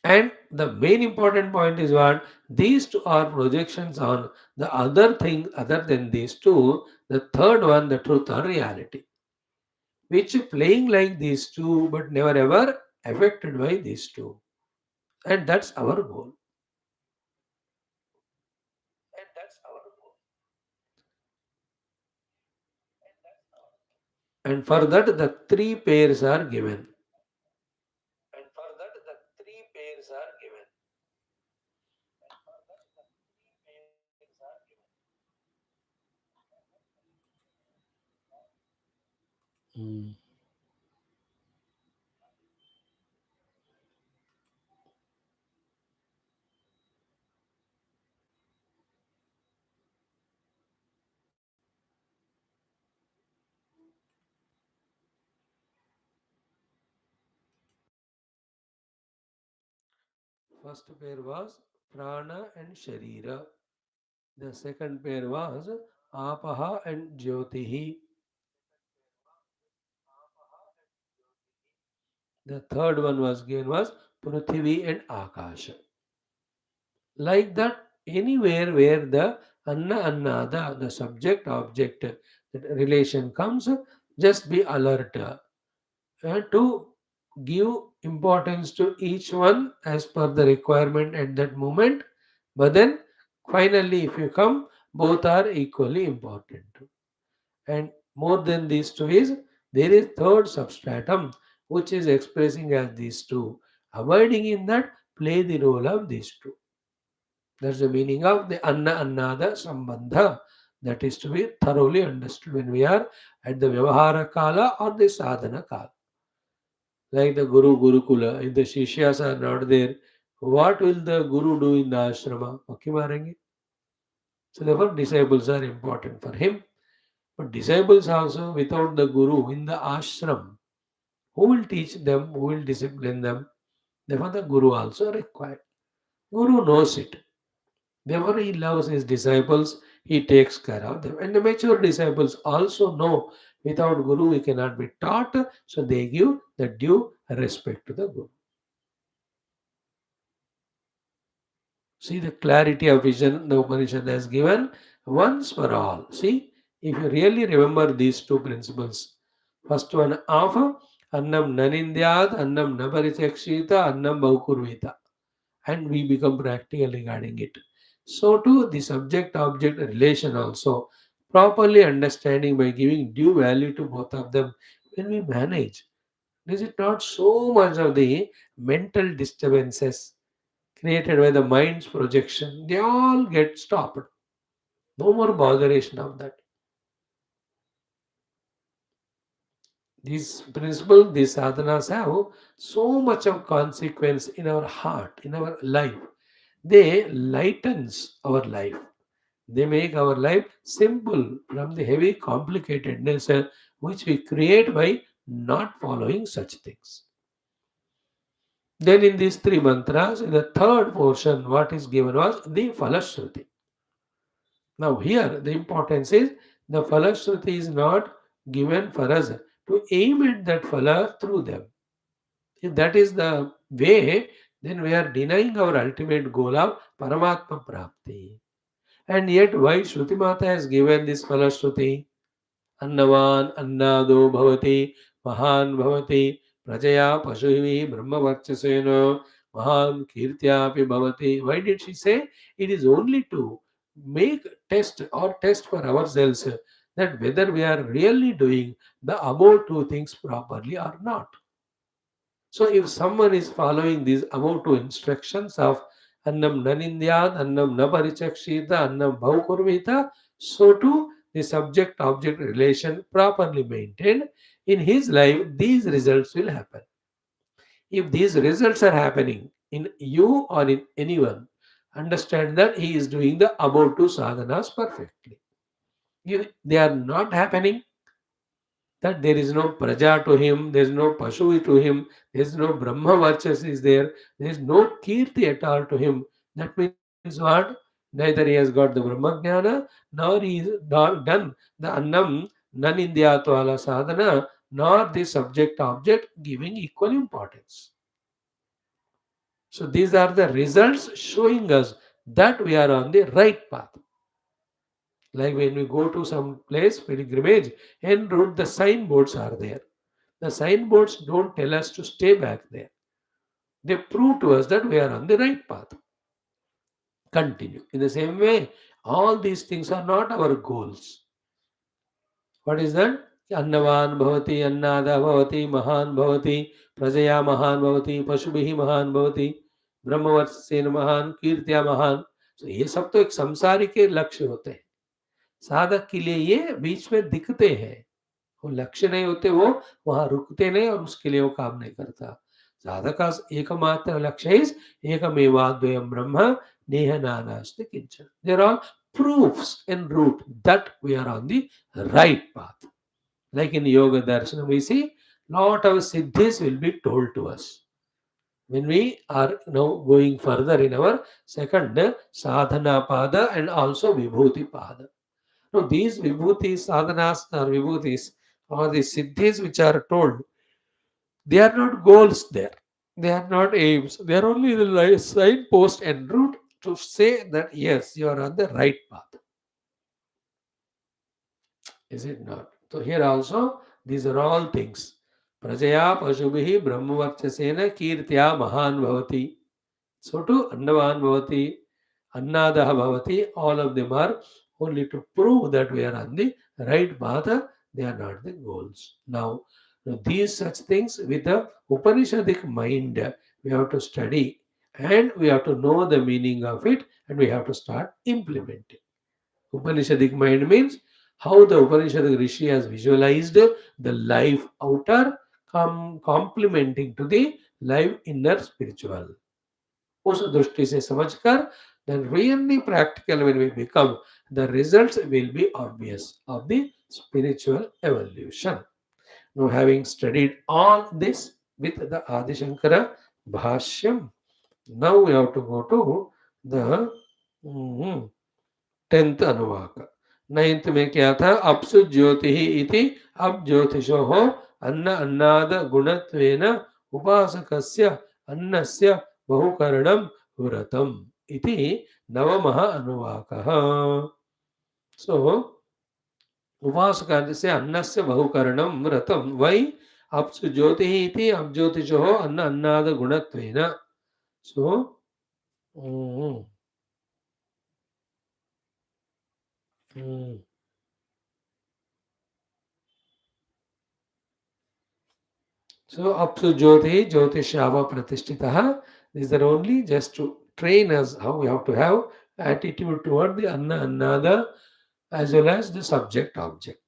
And the main important point is what? These two are projections on the other thing other than these two. The third one, the truth or reality, which playing like these two but never ever affected by these two. And that's our goal. And that's our goal. And for that, the three pairs are given. And for that, the three pairs are given. Mm. First pair was prana and sharira. The second pair was apaha and jyotihi. The third one was given was prithvi and akasha. Like that, anywhere where the anna, the subject object relation comes, just be alert to give importance to each one as per the requirement at that moment. But then, finally, if you come, both are equally important. And more than these two is there is third substratum which is expressing as these two. Avoiding in that play the role of these two. That's the meaning of the annada sambandha. That is to be thoroughly understood when we are at the Vyavahara Kala or the Sadhana Kala. Like the Gurukula, if the Shishyas are not there, what will the Guru do in the ashrama? Okay, marengi. So therefore disciples are important for him. But disciples also without the Guru in the ashram, who will teach them, who will discipline them? Therefore the Guru also required. Guru knows it. Therefore, he loves his disciples, he takes care of them. And the mature disciples also know without Guru we cannot be taught, so they give the due respect to the Guru. See the clarity of vision the Upanishad has given once for all. See, if you really remember these two principles, first one of Annam Nanindyad, Annam Naparichakshita, Annam Baukurvita, and we become practical regarding it. So too the subject object relation also properly understanding by giving due value to both of them when we manage. Is it not so much of the mental disturbances created by the mind's projection? They all get stopped. No more botheration of that. These principles, these sadhanas have so much of consequence in our heart, in our life. They lightens our life. They make our life simple from the heavy complicatedness which we create by not following such things. Then in these three mantras, in the third portion, what is given was the Falashruti. Now here the importance is the Falashruti is not given for us to aim at that Phala through them. If that is the way, then we are denying our ultimate goal of Paramatma Prapti. And yet why Shruti Mata has given this Falashruti? अन्नवान् अन्नादो भवति महान् भवति प्रजया पशुभिः ब्रह्मवर्चसेन महान् कीर्त्यापि भवति. Why did she say? It is only to make test for ourselves that whether we are really doing the above two things properly or not. So if someone is following these above two instructions of annam nanindyad, annam naparichakshita, annam bhaukurvita, so too the subject object relation properly maintained in his life, these results will happen. If these results are happening in you or in anyone, understand that he is doing the above two sadhanas perfectly. If they are not happening, that there is no praja to him, there is no pashu to him, there is no brahma varchas is there is no kirti at all to him. That means what? Neither he has got the brahma jnana, nor he is not done the annam nanindyatvala sadhana, nor the subject object giving equal importance. So these are the results showing us that we are on the right path. Like when we go to some place, pilgrimage, en route the signboards are there. The signboards don't tell us to stay back there. They prove to us that we are on the right path. Continue. In the same way, all these things are not our goals. What is that? Annavan bhavati, annada bhavati, mahan bhavati, prajaya mahan bhavati, pashubhi mahan bhavati, ब्रह्मवर्षसेन महान कीर्त्या महान. तो ये सब तो एक संसारी के लक्ष्य होते हैं. साधक के लिए ये बीच में दिखते हैं. वो लक्ष्य नहीं होते, वो वहां रुकते नहीं और उसके लिए वो काम नहीं करता. साधक का एकमात्र लक्ष्य इज एकमेवाद्वयम ब्रह्म नेह नानास्ति किंचन. There are proofs en route that we are on the right path. Like in Yoga Darshan, we see lot of siddhis will be told to us. When we are now going further in our second sadhana pada and also vibhuti pada. Now these vibhutis, sadhanas or vibhutis or the siddhis which are told, they are not goals there. They are not aims. They are only the signpost and route to say that yes, you are on the right path. Is it not? So here also, these are all things. Prajaya Pashubhi Brahmavarchasena Kirtya Mahan Bhavati. So too, Annavan Bhavati, Annadaha Bhavati, all of them are only to prove that we are on the right path. They are not the goals. Now, these such things with the Upanishadic mind, we have to study and we have to know the meaning of it and we have to start implementing. Upanishadic mind means how the Upanishadic Rishi has visualized the life outer complementing to the life inner spiritual. उस दृष्टि से समझकर then really practical when we become, the results will be obvious of the spiritual evolution. Now, having studied all this with the Adi Shankara Bhashyam, now we have to go to the mm, 10th अनुवाक. 9th में क्या था? अपसु ज्योति इति अब ज्योतिषो हो अन्न अन्नाद गुणत्वेन उपासकस्य अन्नस्य बहुकरणं व्रतम् इति नवमः अनुवाकः. So उपासकस्य अन्नस्य बहुकरणं व्रतं वै अपसु ज्योतिः इति अब ज्योतिषो हो अन्न अन्नाद गुणत्वेन. So mm, mm. So up to Jyoti, Jyotishava Pratishtitaha, these are only just to train us how we have to have attitude toward the Anna Annada as well as the subject object.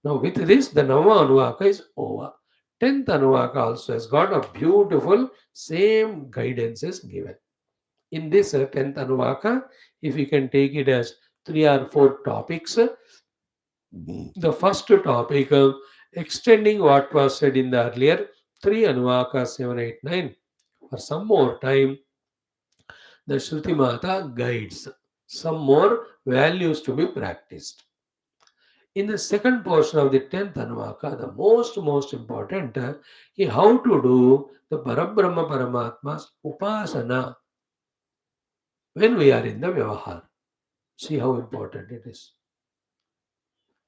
Now with this, the Nama Anuvaka is over. 10th Anuvaka also has got a beautiful same guidances given. In this 10th Anuvaka, if we can take it as 3 or 4 topics, the first topic, extending what was said in the earlier 3 Anuvaka 7, 8, 9. For some more time, the Shruti Mata guides some more values to be practiced. In the second portion of the 10th Anuvaka, the most important is how to do the Parabrahma Paramatma's Upasana when we are in the Vyavahar. See how important it is.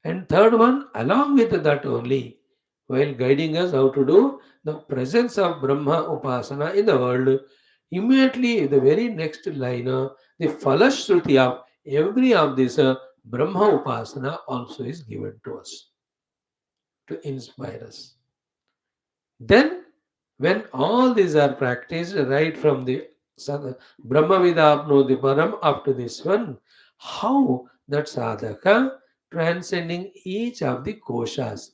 And third one, along with that only, while guiding us how to do the presence of Brahma Upasana in the world, immediately the very next line, the Falashruti of every of this Brahma Upasana also is given to us to inspire us. Then, when all these are practiced right from the Brahma Vidapnoti Param up to this one, how that sadhaka transcending each of the koshas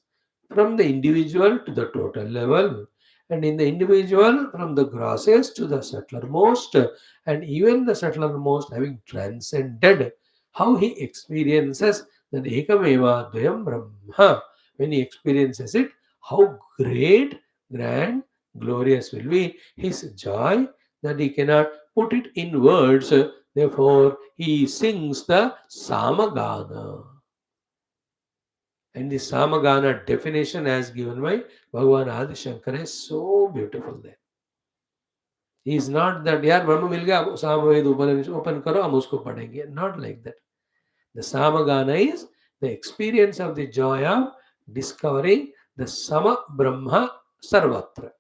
from the individual to the total level, and in the individual from the grossest to the subtlermost, and even the subtlermost having transcended, how he experiences that Ekameva Dvayam Brahma. When he experiences it, how great, grand, glorious will be his joy that he cannot put it in words. Therefore, he sings the Samagana. And the Samagana definition as given by Bhagavan Adi Shankara is so beautiful there. He is not that, यार ब्रह्म मिल गया Samaveda open करो हम उसको पढ़ेंगे. Not like that. The Samagana is the experience of the joy of discovering the Sama Brahma Sarvatra.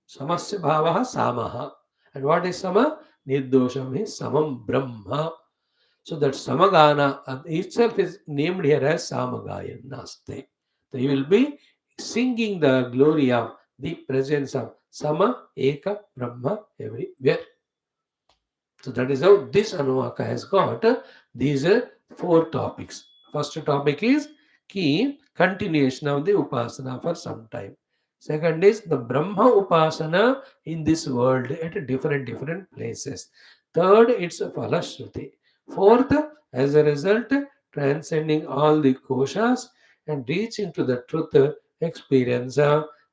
Samasya bhavaha samaha. And what is sama? Nirdosham is samam brahma. So that samagana itself is named here as samagayan naste. So you will be singing the glory of the presence of sama, eka, brahma everywhere. So that is how this Anuvaka has got these four topics. First topic is key continuation of the Upasana for some time. Second is the Brahma Upasana in this world at different places. Third, it's a Falashruti. Fourth, as a result, transcending all the koshas and reaching to the truth experience,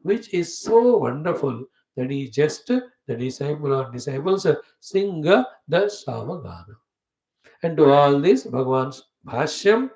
which is so wonderful that he just the disciple or disciples sing the Samagana. And to all this, Bhagavan's Bhashyam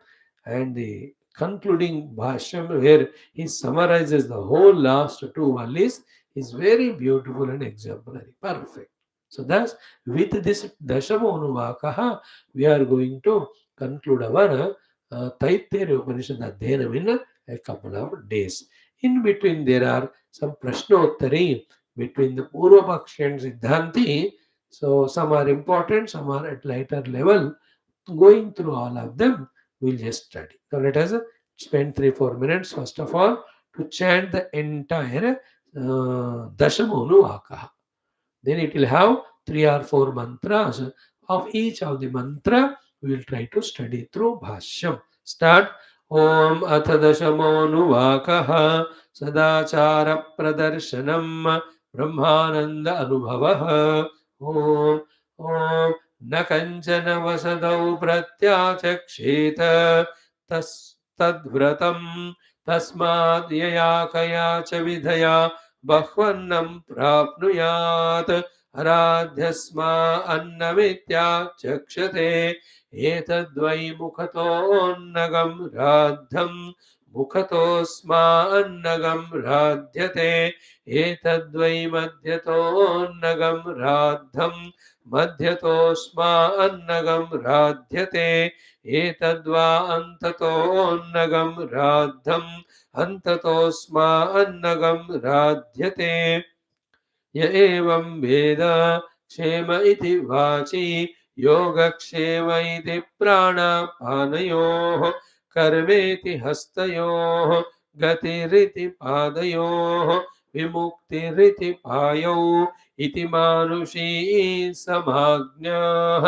and the concluding Bhashyam, where he summarizes the whole last two Vallis, is very beautiful and exemplary. Perfect. So thus, with this Dashamonuvakaha, we are going to conclude our Taittiriya Upanishad Adhyanam in a couple of days. In between, there are some Prashnottari between the Purvapakshi and Siddhanti. So some are important, some are at lighter level. Going through all of them, we'll just study. So let us spend 3-4 minutes first of all to chant the entire Dashamonuvakaha. Then it will have 3 or 4 mantras. Of each of the mantra, we will try to study through Bhashyam. Start. Om Athadashamonuvakaha Sadachara Pradarshanam Brahmananda Anubhavaha Om Om Nakanchana Vasadau Pratyachaksheta Tadvratam Tasmad Yaya Kaya Chavidhaya Bhakvannam Prapnuyat Aradhyasma Annamitya Chakshate Etadvai Mukhato Radham Mukhatosma Annagam Radhyate Etadvai Madhyato Radham Madhyatosma Annagam Radhyate Etadva Antato Radham Antatosma Annagam Radhyate य एवं वेद क्षेम इति वाची योगक्षेम इति प्राणापानयोः कर्मेति हस्तयोः गतिरिति पादयोः विमुक्तिरिति पायौ इति मानुषी समाज्ञाः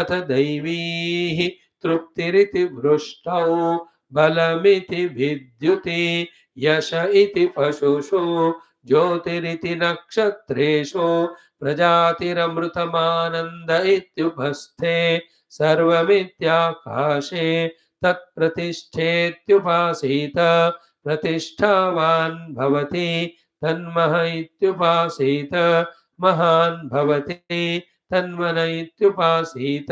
अथ दैवीः तृप्तिरिति वृष्टौ बलमिति विद्युति यश इति पशुषु ज्योतिरिति नक्षत्रेषु प्रजातिरमृतमानन्द इत्युपस्थे सर्वमित्याकाशे तत्प्रतिष्ठेत्युपासीत प्रतिष्ठावान् भवति तन्मह इत्युपासीत महान् भवति तन्मन इत्युपासीत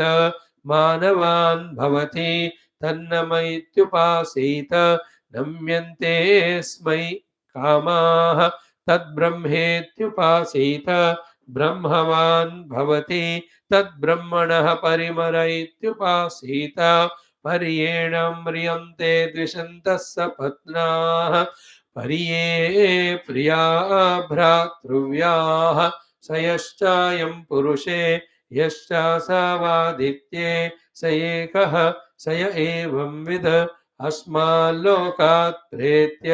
मानवान् भवति तन्नम इत्युपासीत नम्यन्ते स्मै कामाः तद्ब्रह्मेत्युपासीत ब्रह्मवान् भवति तद्ब्रह्मणः परिमर इत्युपासीत पर्येण म्रियन्ते द्विषन्तः सपत्नाः पर्ये प्रिया भ्रातृव्याः स यश्चायं पुरुषे यश्चासावादित्ये स एकः स य एवं विद अस्माल्लोकात् प्रेत्य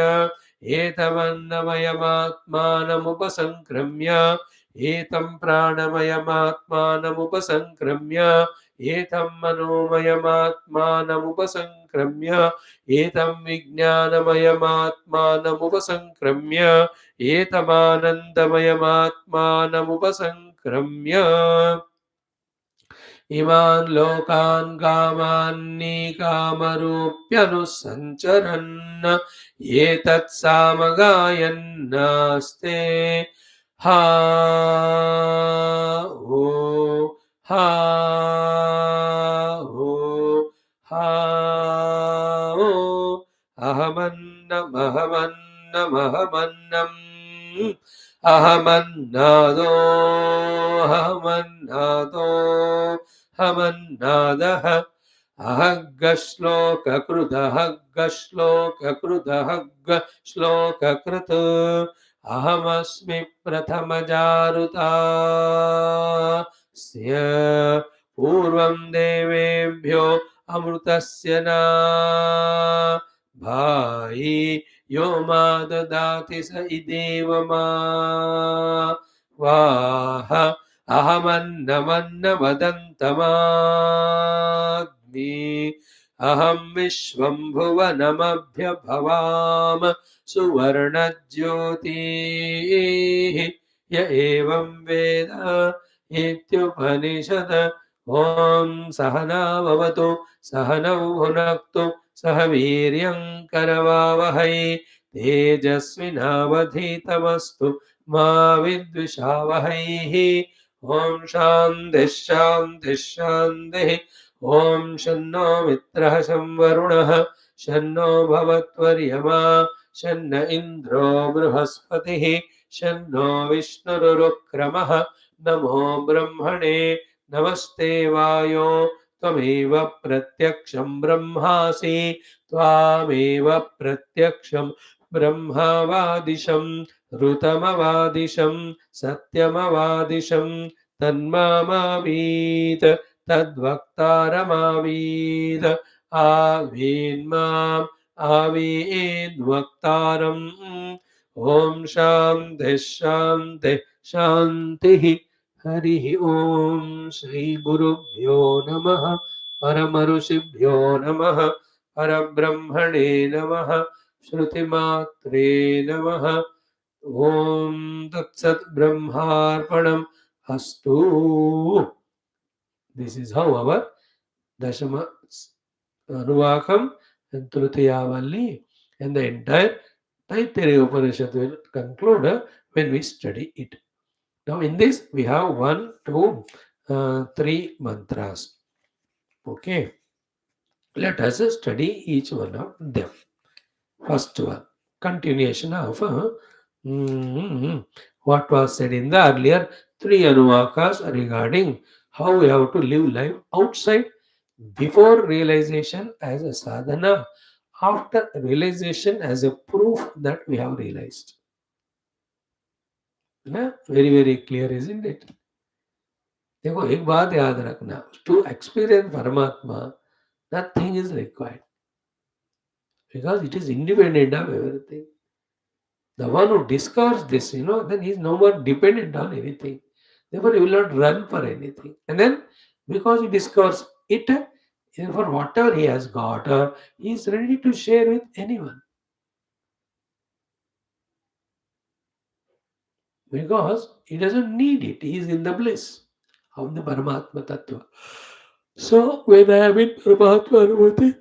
एतमन्नमयमात्मानमुपसङ्क्रम्य एतं प्राणमयमात्मानमुपसङ्क्रम्य एतं मनोमयमात्मानमुपसङ्क्रम्य एतं विज्ञानमयमात्मानमुपसङ्क्रम्य एतमानन्दमयमात्मानमुपसङ्क्रम्य इमान् लोकान् कामान्निकामरूप्यनुसञ्चरन् एतत्सामगायन्नास्ते हा हो हा हो हा हो अहमन्नमहमन्नमहमन्नम् अहमन्नादो अहमन्नादो हमन्नादः अहग्गश्लोककृदहग्गश्लोककृदहग्गश्लोककृत् अहमस्मि प्रथमजारुतास्य पूर्वं देवेभ्यो अमृतस्य न भायि यो मा ददाति स इदेव मा वाह अहमन्नमन्नमदन्तमाग्नि अहं विश्वं भुवनमभ्यभवाम सुवर्णज्योतिः य एवं वेद इत्युपनिषद ॐ सहना भवतु सहनौ भुनक्तु सह वीर्यं करवावहै तेजस्विनावधीतमस्तु मा विद्विषावहैः ॐ शान्तिः शान्तिः शान्तिः ॐ शन्नो मित्रः शं वरुणः शन्नो भवत्वर्यमा शन्न इन्द्रो बृहस्पतिः शन्नो विष्णुरुक्रमः नमो ब्रह्मणे नमस्ते वायो त्वमेव प्रत्यक्षं ब्रह्मासि त्वामेव प्रत्यक्षं ब्रह्मवादिशं ऋतमवादिशं सत्यमवादिशं तन्मामावीत तद्वक्तारमावीत आवीन्माम् आवीद्वक्तारम् ॐ शान्तिः शान्तिः शान्तिः हरिः ॐ श्रीगुरुभ्यो नमः परमऋषिभ्यो नमः परब्रह्मणे नमः श्रुतिमात्रे नमः ॐ तत्सत् ब्रह्मार्पणम् अस्तु. This is how our Dashama Anuvakam and Tritiya Valli and the entire Taittiriya Upanishad will conclude when we study it. Now in this we have 1, 2, 3 mantras. Okay. Let us study each one of them. First one, continuation of what was said in the earlier 3 anuvakas regarding how we have to live life outside before realization as a sadhana, after realization as a proof that we have realized. ना? Very very clear, isn't it? देखो एक बात याद रखना, to experience Paramatma, nothing is required because it is independent of everything. The one who discovers this, then he is no more dependent on anything. Therefore, he will not run for anything. And then, because he discovers it, for whatever he has got, he is ready to share with anyone. Because he doesn't need it. He is in the bliss of the Paramatma Tattva. So, when I am in Paramatma Anubhuti,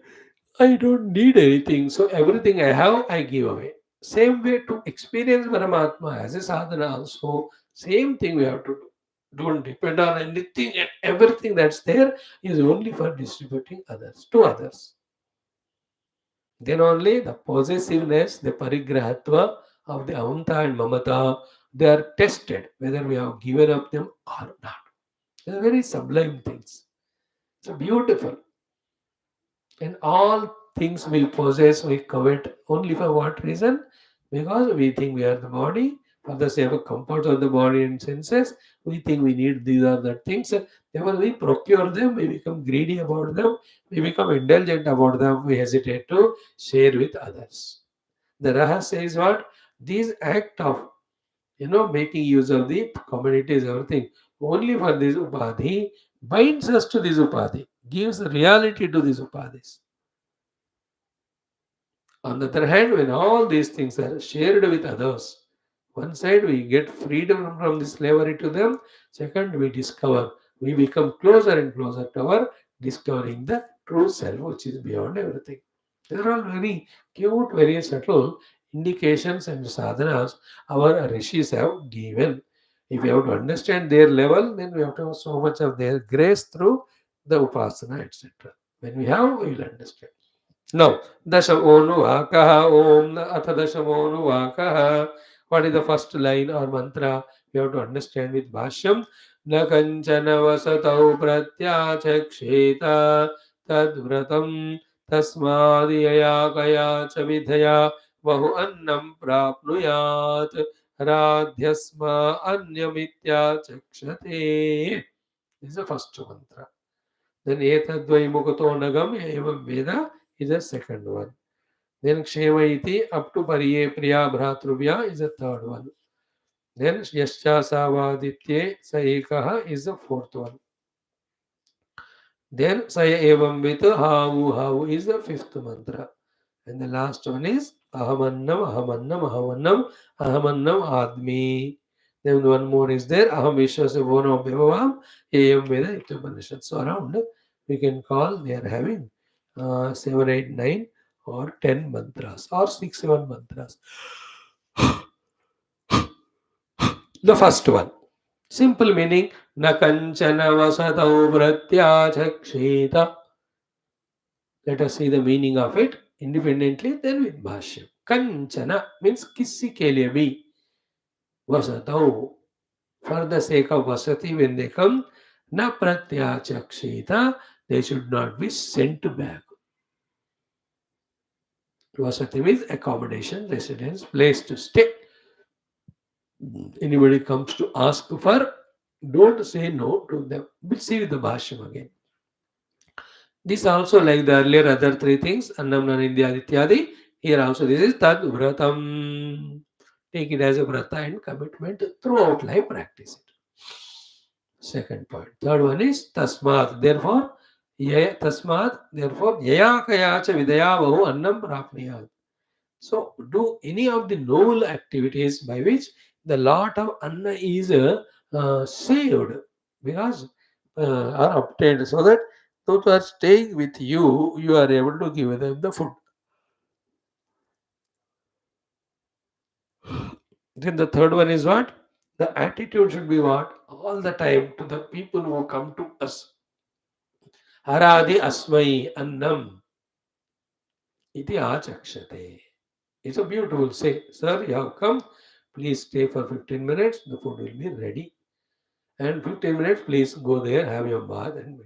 I don't need anything. So, everything I have, I give away. Same way to experience Paramatma as a sadhana also, Same thing we have to do. Don't depend on anything and everything that's there is only for distributing others to others. Then only the possessiveness, the parigrahatva of the ahamta and mamata, they are tested whether we have given up them or not. They are very sublime things. It's beautiful. And all things we possess, we covet only for what reason? Because we think we are the body, for the sake of comfort of the body and senses, we think we need these or that things. Therefore, we procure them, we become greedy about them, we become indulgent about them, we hesitate to share with others. The Raha says what? These act of making use of the commodities, everything, only for this upadhi binds us to this upadhi, gives reality to these upadhis. On the other hand, when all these things are shared with others, one side we get freedom from the slavery to them, second we discover, we become closer and closer to our discovering the true self which is beyond everything. These are all very cute, very subtle indications and sadhanas our rishis have given. If we have to understand their level, then we have to have so much of their grace through the upasana, etc. When we have, we will understand. No, Dashamonu Om Atha Dashamonu Vakaha. What is the first line or mantra? We have to understand with Bhashyam. Na kanchana vasatau pratyachaksheta tadvratam tasmadiyaya kaya cha vidhaya vahu annam prapnuyat radhyasma anyamitya chakshate. This is the first mantra. Then etadvai mukato nagam evam veda is the second one. Then Kshemaiti up to Pariye Priya Bhratrubhya is the third one. Then Yascha Savaditye Saikaha is the fourth one. Then Saya Evam Vit Havu is the fifth mantra. And the last one is Ahamannam Ahamannam Ahamannam Ahamannam Admi. Then one more is there Aham Vishwasa Bono Bhavavam Ayam Veda Upanishad. So around we can call they are having 7, 8, 9 or 10 mantras or 6, 7 mantras. The first one, simple meaning Nakanchana Vasatau Pratyachakshita. Let us see the meaning of it independently, then with Bhashyam. Kanchana means kisi ke liye bhi. Vasatau, for the sake of Vasati, when they come, na pratyachakshita, they should not be sent back. Vasati means accommodation, residence, place to stay. Anybody comes to ask for, don't say no to them. We'll see with the Bhashyam again. This also like the earlier other three things, Annam Nanindya Ityadi. Here also this is Tad Vratam. Take it as a vrata and commitment throughout life, practice it. Second point. Third one is Tasmat. Therefore, Tasmat, therefore, Yaya Kayacha Vidaya Vahu Annam Prapniyat. So, do any of the noble activities by which the lot of Anna is saved because are obtained so that those who are staying with you, you are able to give them the food. Then the third one is what? The attitude should be what? All the time to the people who come to us. Haradi asmai annam iti achakshate. It's a beautiful say. Sir, you have come. Please stay for 15 minutes. The food will be ready. And 15 minutes, please go there, have your bath. And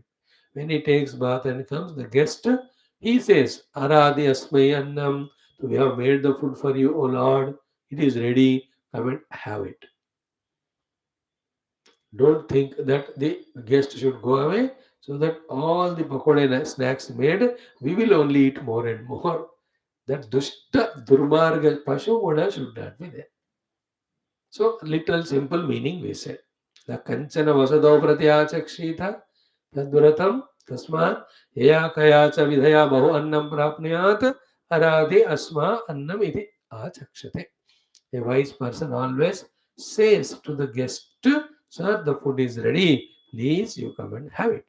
when he takes bath and comes, the guest, he says, Aradi asmai annam. So we have made the food for you, O Lord. It is ready. Come and have it. Don't think that the guest should go away so that all the pakoda and snacks made, we will only eat more and more. That dushta durmarga pashu should not be there. So, literal simple meaning we said. The kanchana vasado pratyachakshita tadvratam tasmat yaya kayacha vidhaya bahu annam prapniyat aradi asma annam iti achakshate. A wise person always says to the guest, Sir, the food is ready. Please, you come and have it.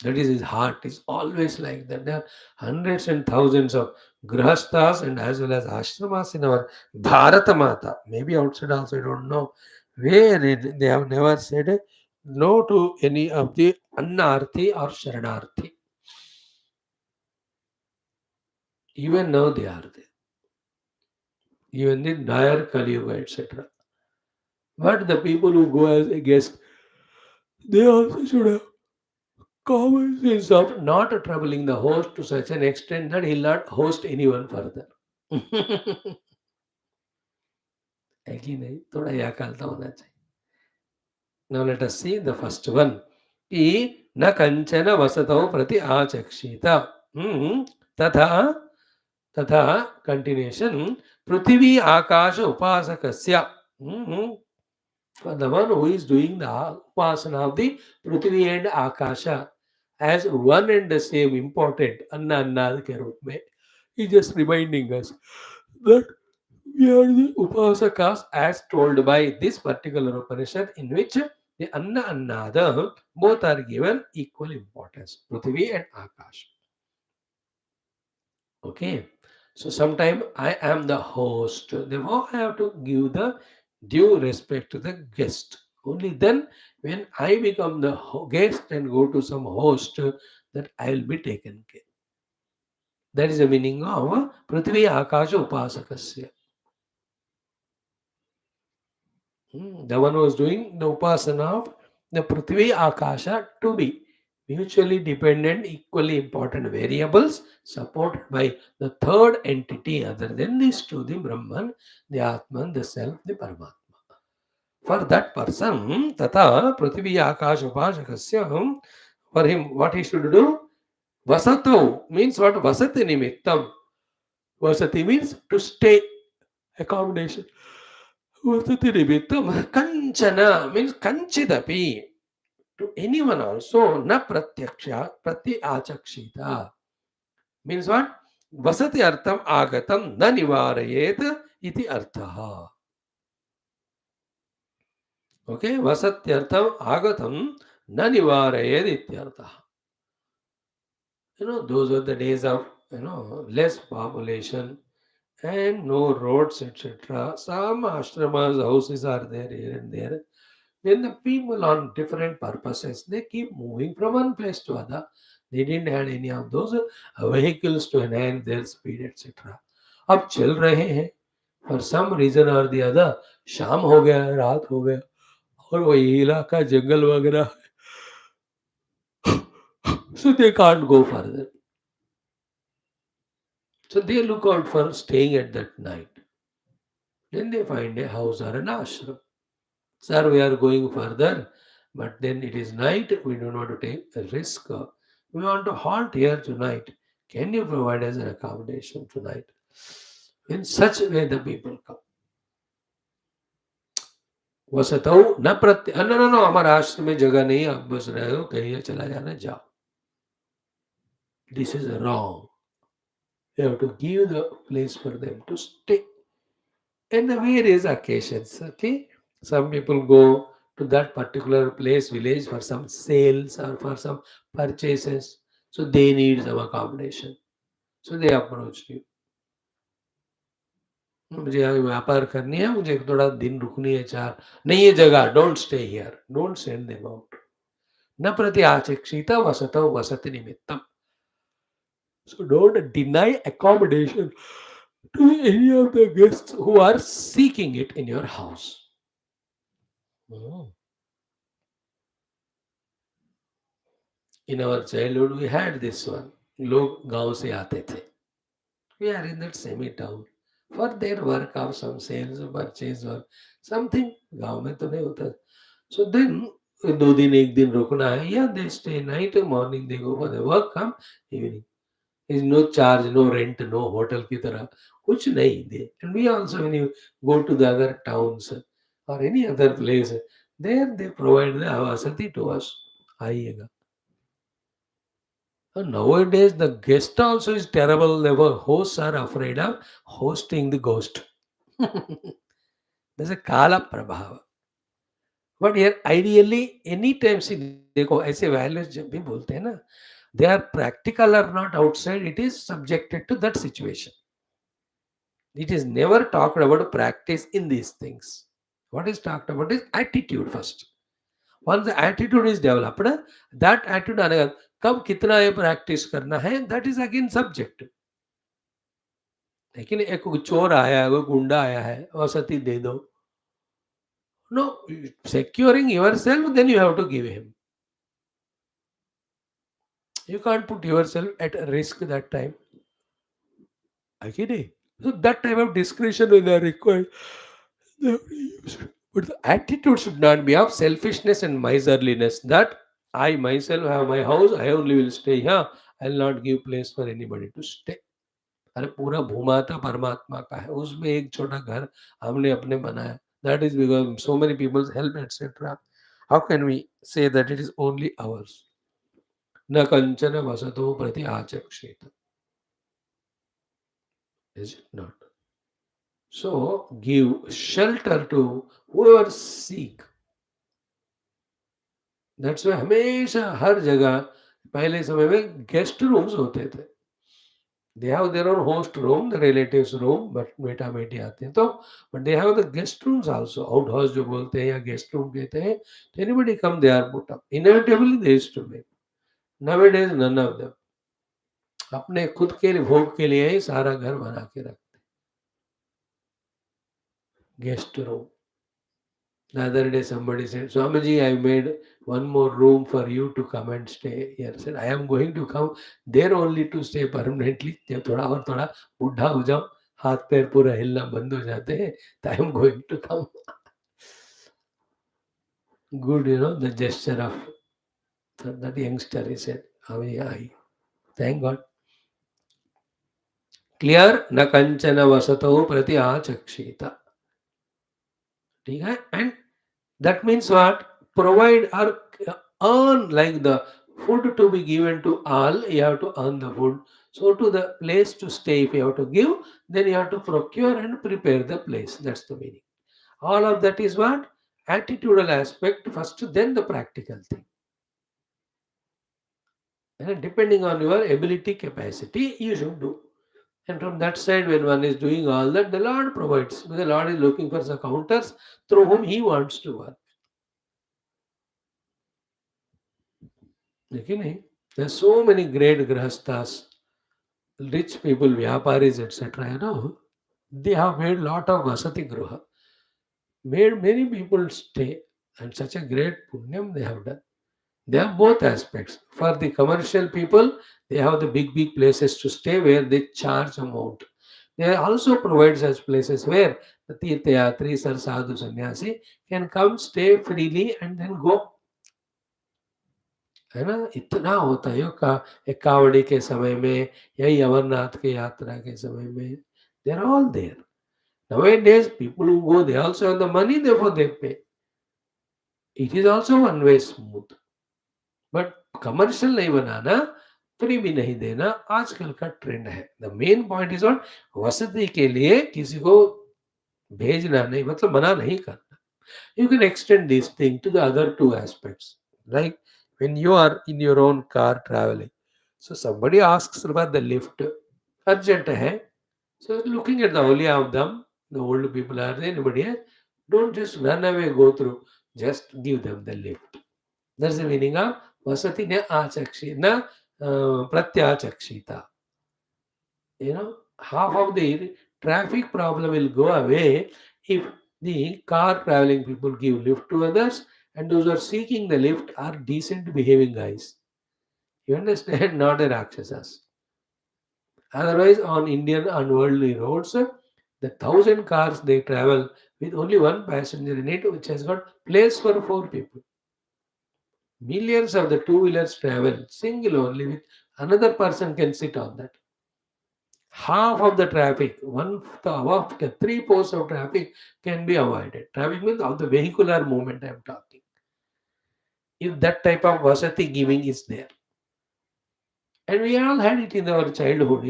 That is his heart. Is always like that. There are hundreds and thousands of grahasthas and as well as ashramas in our Bharata Mata, maybe outside also, I don't know, where they have never said no to any of the Annarthi or Sharanarthi. Even now they are there. Even the Nayar Kali Yuga, etc. But the people who go as a guest, they also should have common sense of not troubling the host to such an extent that he'll not host anyone further. है कि नहीं? थोड़ा यह कालता होना चाहिए. Now let us see the first one. कि न कंचन वसतो प्रति आचक्षिता. तथा तथा continuation Prithvi Akash उपासकस्य. For the one who is doing the upasana of the Prithvi and Akasha as one and the same important Anna Annad ke roop mein, he is just reminding us that we are the Upasakas as told by this particular Upanishad in which the Anna Annada both are given equal importance, Prithvi and Akash. Okay. So sometime I am the host. Therefore, I have to give the due respect to the guest. Only then, when I become the guest and go to some host, that I will be taken care. That is the meaning of Prithvi Akasha Upasakasya. The one who is doing the Upasana of the Prithvi Akasha to be mutually dependent, equally important variables supported by the third entity other than these two, the Brahman, the Atman, the Self, the Paramatma. For that person, Tata Prithvi Akash Upashakasya, for him, what he should do? Vasato means what? Vasati Nimittam. Vasati means to stay, accommodation. Vasati Nimittam. Kanchana means Kanchidapi. To anyone also, na pratyaksha, prati achakshita. Means what? Vasati artham agatam na nivarayet iti arthaha. Okay, vasatyartham agatam na nivarayet iti arthaha. Those were the days of, less population and no roads, etc. Some ashramas, houses are there here and there. Then the people on different purposes, they keep moving from one place to other. They didn't have any of those vehicles to enhance their speed, etc. अब चल रहे हैं, for some reason or the other, शाम हो गया, रात हो गया, और वही इलाका जंगल वगैरह, so they can't go further. So they look out for staying at that night. Then they find a house or an ashram. Sir, we are going further, but then it is night. We do not want to take a risk. We want to halt here tonight. Can you provide us an accommodation tonight? In such a way, the people come. वसतौ न प्रत्य no no no हमारे आश्रम में जगह नहीं, आप बस रहे हो, कहीं चला जाना, जाओ. This is wrong. You have to give the place for them to stay. And the various occasions, okay? Some people go to that particular place, village for some sales or for some purchases. So they need some accommodation. So they approach you. मुझे अभी व्यापार करनी है, मुझे थोड़ा दिन रुकनी है, 4 नहीं ये जगह, don't stay here, don't send them out. न प्रति आचक्षित वसतो वसति निमित्तम. So don't deny accommodation to any of the guests who are seeking it in your house. In our childhood, we had this one. लोग गांव से आते थे. We are in that semi town for their work of some sales or purchase or something. गांव में तो नहीं होता. So then 2 दिन 1 दिन रुकना है. Yeah, they stay night, morning they go for the work, come evening. Is no charge, no rent, no hotel की तरह कुछ नहीं दे. And we also, when you go to the other towns or any other place, there they provide the avasati to us. आइएगा. And nowadays, the guest also is terrible. The hosts are afraid of hosting the ghost. There's a kala prabhava. But here, ideally, any time see देखो ऐसे values जब भी बोलते हैं ना, They are practical or not outside, it is subjected to that situation. It is never talked about practice in these things. What is talked about is attitude first. Once the attitude is developed, that attitude आने का कब कितना ये practice करना है, that is again subjective. लेकिन एक चोर आया है, कोई गुंडा आया है, औसती दे दो. No, securing yourself, then you have to give him. You can't put yourself at risk that time. Okay? So that type of discretion when they are required, they have to use. But the attitude should not be of selfishness and miserliness. That I myself have my house, I only will stay here. I will not give place for anybody to stay. अरे पूरा भूमाता परमात्मा का है, उसमें एक छोटा घर हमने अपने बनाया. That is because so many people's help, etc. How can we say that it is only ours? न कंचन वसतो प्रति आचक्षेत. Is it not? So give shelter to whoever seek. That's why हमेशा हर जगह पहले समय में गेस्ट रूम्स होते थे. They have their own host room, the relatives room, but बेटा बेटी आते हैं तो, but they have the guest rooms also. Outhouse जो बोलते हैं या guest room कहते हैं. So anybody come, they are put up. Inevitably they used to make. Nowadays none of them. अपने खुद के लिए भोग के लिए ही सारा घर बना के रखते. Guest room. The other day somebody said, Swamiji, I made one more room for you to come and stay here. I said, I am going to come there only to stay permanently. जब थोड़ा और थोड़ा बुढ़ा हो जाओ, हाथ पैर पूरा हिलना बंद हो जाते हैं, तो I am going to come. Good, the gesture of that youngster, he said, I thank God. Clear? न कंचन वसतो प्रति आचक्षिता. ठीक है? And that means what? Provide or earn, like the food to be given to all, you have to earn the food. So to the place to stay, if you have to give, then you have to procure and prepare the place. That's the meaning. All of that is what? Attitudinal aspect first, then the practical thing. And depending on your ability, capacity, you should do. And from that side, when one is doing all that, the Lord provides. The Lord is looking for the counters through whom He wants to work. There are so many great grahasthas, rich people, vyaparis, etc. They have made lot of vasati gruha, made many people stay, and such a great punyam they have done. They have both aspects. For the commercial people, they have the big places to stay where they charge amount. They also provide such places where the tirthayatris or sadhu sannyasi can come, stay freely, and then go. है ना? इतना होता है एक कावड़ी के समय में, यही अमरनाथ के यात्रा के समय में, they are all there. Nowadays people who go, they also have the money, therefore they pay. It is also one way smooth, but commercial नहीं बनाना, फ्री भी नहीं देना आजकल का ट्रेंड है. The main point is on वसति के लिए किसी को भेजना नहीं, मतलब मना नहीं करना. You can extend this thing to the other two aspects. Like when you are in your own car traveling, so somebody asks about the lift, urgent hai. So looking at the only of them, the old people are there, anybody else, don't just run away, go through. Just give them the lift. That's the meaning of vasati na achakshi, na pratyachakshita. Half of the traffic problem will go away if the car traveling people give lift to others, and those who are seeking the lift are decent behaving guys. You understand? Not the Rakshasas. Otherwise, on Indian unworldly roads, the 1,000 cars they travel with only one passenger in it, which has got place for 4 people. Millions of the two-wheelers travel single only with another person can sit on that. Half of the traffic, above 3/4 of traffic can be avoided. Traffic means of the vehicular movement I am talking. If that type of vasati giving is there. And we all had it in our childhood.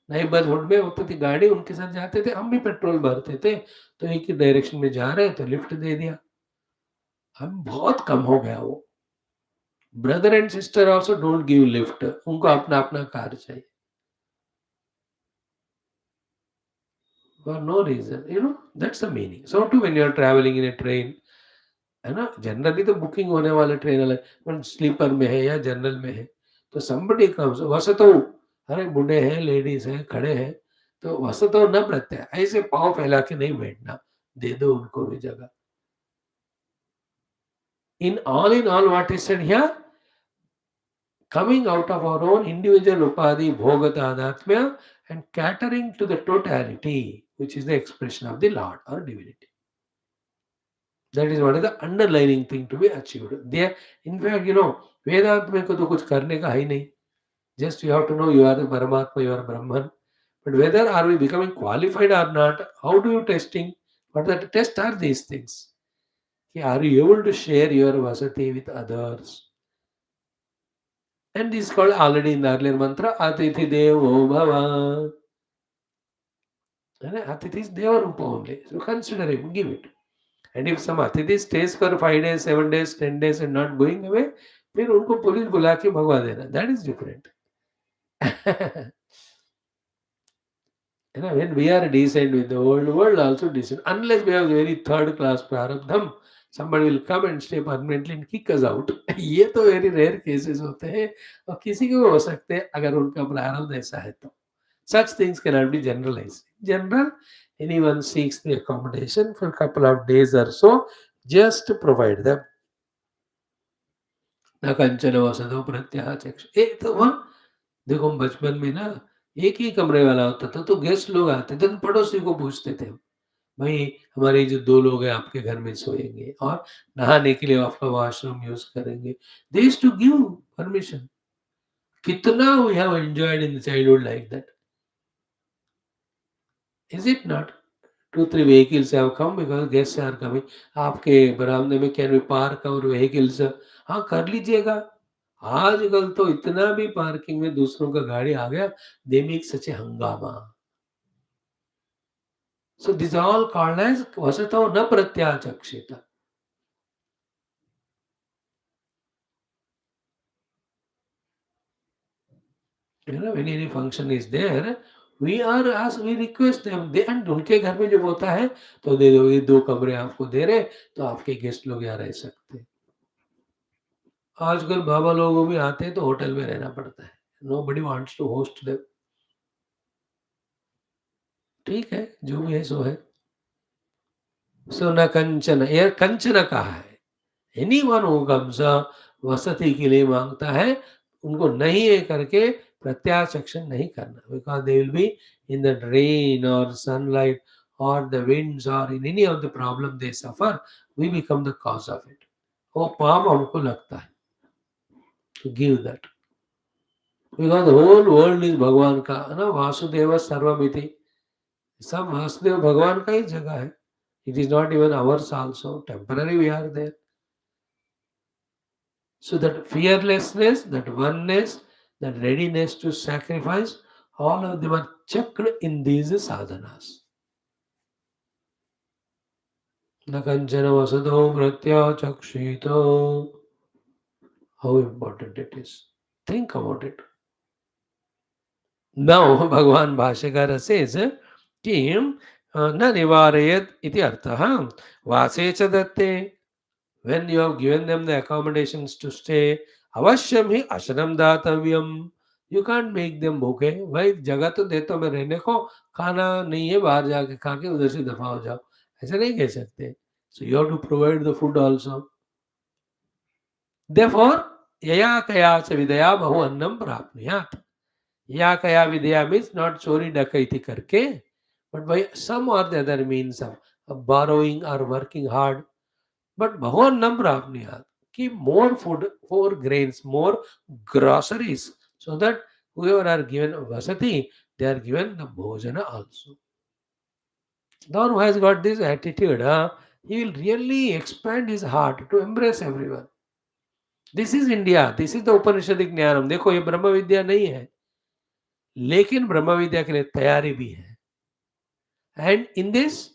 Neighborhood में होती थी गाड़ी, उनके साथ जाते थे, हम भी पेट्रोल भरते थे, तो एक ही डायरेक्शन में जा रहे हैं तो लिफ्ट दे दिया. हम बहुत कम हो गया वो. Brother and sister also don't give lift, उनको अपना अपना कार चाहिए for no reason, that's the meaning. So too when you are travelling in a train, है ना, जनरली तो बुकिंग होने वाले ट्रेन अलग, पर स्लीपर में है या जनरल में है, तो somebody comes, वसतो, अरे बूढ़े हैं, लेडीज हैं, खड़े हैं, तो वसतो न प्रत्यय, ऐसे पाँव फैला के नहीं बैठना, दे दो उनको भी जगह. In all what is said here, coming out of our own individual upadhi, bhogata, adatmya, and catering to the totality, which is the expression of the Lord or divinity. That is what is the underlining thing to be achieved. There, in fact, वेदांत में को तो कुछ करने का है ही नहीं. Just you have to know you are the Paramatma, you are Brahman. But whether are we becoming qualified or not, how do you testing? What the test are these things? Are you able to share your vasati with others? And this is called already in the earlier mantra, Atithi Devo Bhava. Atithi is Deva Rupa only. So consider him, give it. And if some Atithi stays for 5 days, 7 days, 10 days and not going away, फिर उनको police बुला के भगवा देना. That is different. When we are decent with the world also decent. Unless we have very third class prarabdham, somebody will come and stay permanently and kick us out. ये तो very rare cases होते हैं और किसी को हो सकते हैं अगर उनका प्रारब्ध ऐसा है तो. Such things cannot be generalized. In general, anyone seeks the accommodation for a couple of days or so, just to provide them. न कंचन वसतो प्रत्यः चक्ष. एक तो वहाँ देखो, हम बचपन में ना एक ही कमरे वाला होता था, तो गेस्ट लोग आते थे तो पड़ोसी को पूछते थे, भाई हमारे जो 2 लोग हैं आपके घर में सोएंगे और नहाने के लिए आपका वॉशरूम यूज करेंगे. They used to give permission. कितना we have enjoyed in childhood like that, is it not? 2-3 vehicles have come because guests are coming. आपके बरामदे में can we park our vehicles? हाँ, कर लीजिएगा. आजकल तो इतना भी पार्किंग में दूसरों का गाड़ी आ गया, दे मेक सच ए हंगामा. So these are all called as vasato na pratyachakshita. When any function is there, we are as we request them. They and उनके घर में जब होता है तो दे दो, ये 2 कमरे आपको दे रहे, तो आपके गेस्ट लोग यहाँ रह सकते हैं. आजकल बाबा लोग भी आते हैं तो होटल में रहना पड़ता है. Nobody wants to host them. ठीक है, जो भी है सो है. सो न कंचन, ये कंचन कहा है. एनीवन हू कम्स वसति के लिए मांगता है, उनको नहीं ये करके प्रत्याचक्षण नहीं करना, because they will be in the rain और सनलाइट और द विंड्स और in any of the problem they suffer, we become the cause of it. वो पाप हमको लगता है to give that, because the whole world is भगवान का, है ना. वासुदेव सर्वमिति, सब वासुदेव भगवान का ही जगह है. It is not even ours also, temporary we are there. So that fearlessness, that oneness, that readiness to sacrifice, all of them are checked in these sadhanas. Na kanchana vasato pratya chakshito. How important it is. Think about it. Now, Bhagavan Bhashyakara says, Kim na nivarayat iti artha vase cha datte. When you have given them the accommodations to stay, अवश्यम ही आश्रम दातव्यम. You can't make them भूखे. भाई जगह तो देता हूं मैं रहने को, खाना नहीं है बाहर जाके खा के उधर से दफा हो जाओ, ऐसा नहीं कह सकते. So you have to provide the food also. Therefore यया कया च विदया बहु अन्नम प्राप्नुयात्. या कया विदया मीन्स नॉट चोरी डकैती करके, बट बाय सम और the other means of borrowing or working hard. But Bhavan Namra, keep more food, more grains, more groceries, so that whoever are given vasati, they are given the bhojana also. The one who has got this attitude, he will really expand his heart to embrace everyone. This is India, this is the Upanishadic ज्ञानम. देखो ये ब्रह्म विद्या नहीं है, लेकिन ब्रह्म विद्या के लिए तैयारी भी है. And in this,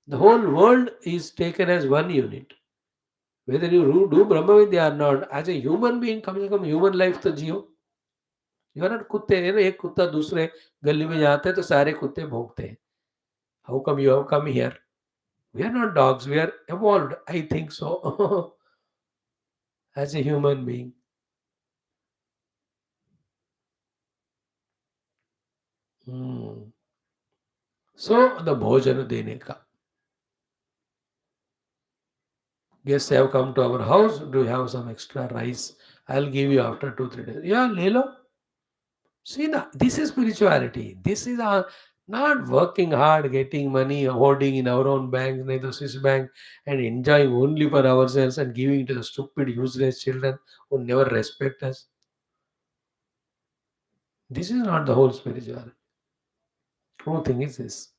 the whole world is taken as one unit. Whether you do Brahma Vidya or not, as a human being, कम से कम human life तो जियो. You are not कुत्ते हैं ना, एक कुत्ता दूसरे गली में जाता है तो सारे कुत्ते भौंकते हैं. How come you have come here? We are not dogs. We are evolved. I think so. As a human being. Hmm. So the bhojan देने का. Guests have come to our house. Do you have some extra rice? I'll give you after 2 3 days. Yeah, ले लो. See, this is spirituality. This is not working hard, getting money, hoarding in our own banks, neither Swiss bank, and enjoying only for ourselves and giving to the stupid, useless children who never respect us. This is not the whole spirituality. True thing is this.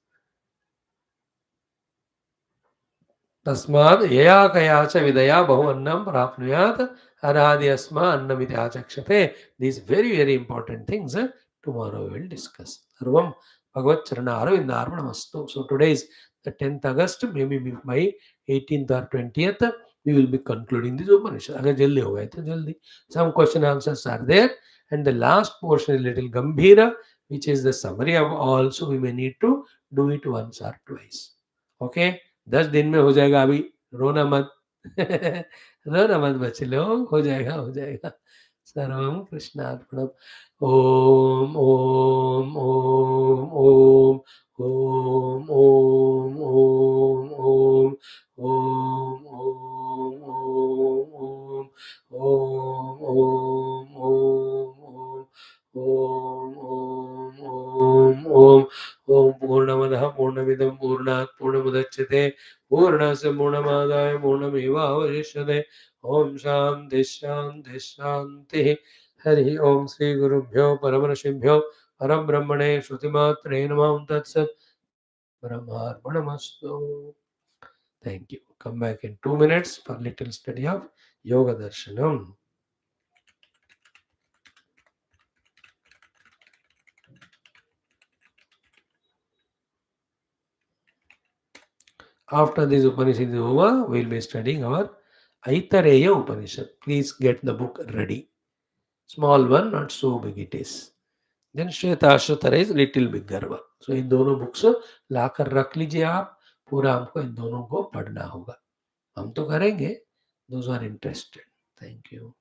तस्माद् यया कया च विदया बहु अन्नं प्राप्नुयात् अरादि अस्मा अन्नमिति आचक्षते. These very important things tomorrow we will discuss. सर्वं भगवत् चरणारविन्दार्पणमस्तु. So today is the 10th August, maybe by 18th or 20th we will be concluding this Upanishad. अगर जल्दी हो गए तो जल्दी. Some question answers are there, and the last portion is little Gambhira, which is the summary of all, so we may need to do it once or twice. Okay. 10 दिन में हो जाएगा. अभी रोना मत. रोना मत बच्चे लोग. हो जाएगा, हो जाएगा. सर्वं कृष्णार्पणम्. ओम ओम ओम ओम ओम ओम ओम ओम ओम ओम ओम ओम ओम ओम ओम ओम ओम ओम ओम पूर्णमदः पूर्णमिदं पूर्णात् पूर्णमुदच्यते पूर्णस्य पूर्णमादाय पूर्णमेवावशिष्यते. ओम शांति शांति शांति. हरि ओम. श्री गुरुभ्यो परमर्षिभ्यो परब्रह्मणे श्रुतिमात्रे नमः. तत्सत्. ब्रह्मार्पणमस्तु. Thank you. Come back in 2 minutes for little study of Yoga Darshanam. After this Upanishad is over, we will be studying our Taittiriya Upanishad. Please get the book ready. Small one, not so big it is. Then Shvetashvatara is little bigger one. So इन दोनों books लाकर रख लीजिए आप. पूरा हमको इन दोनों को पढ़ना होगा. हम तो करेंगे. Those are interested. Thank you.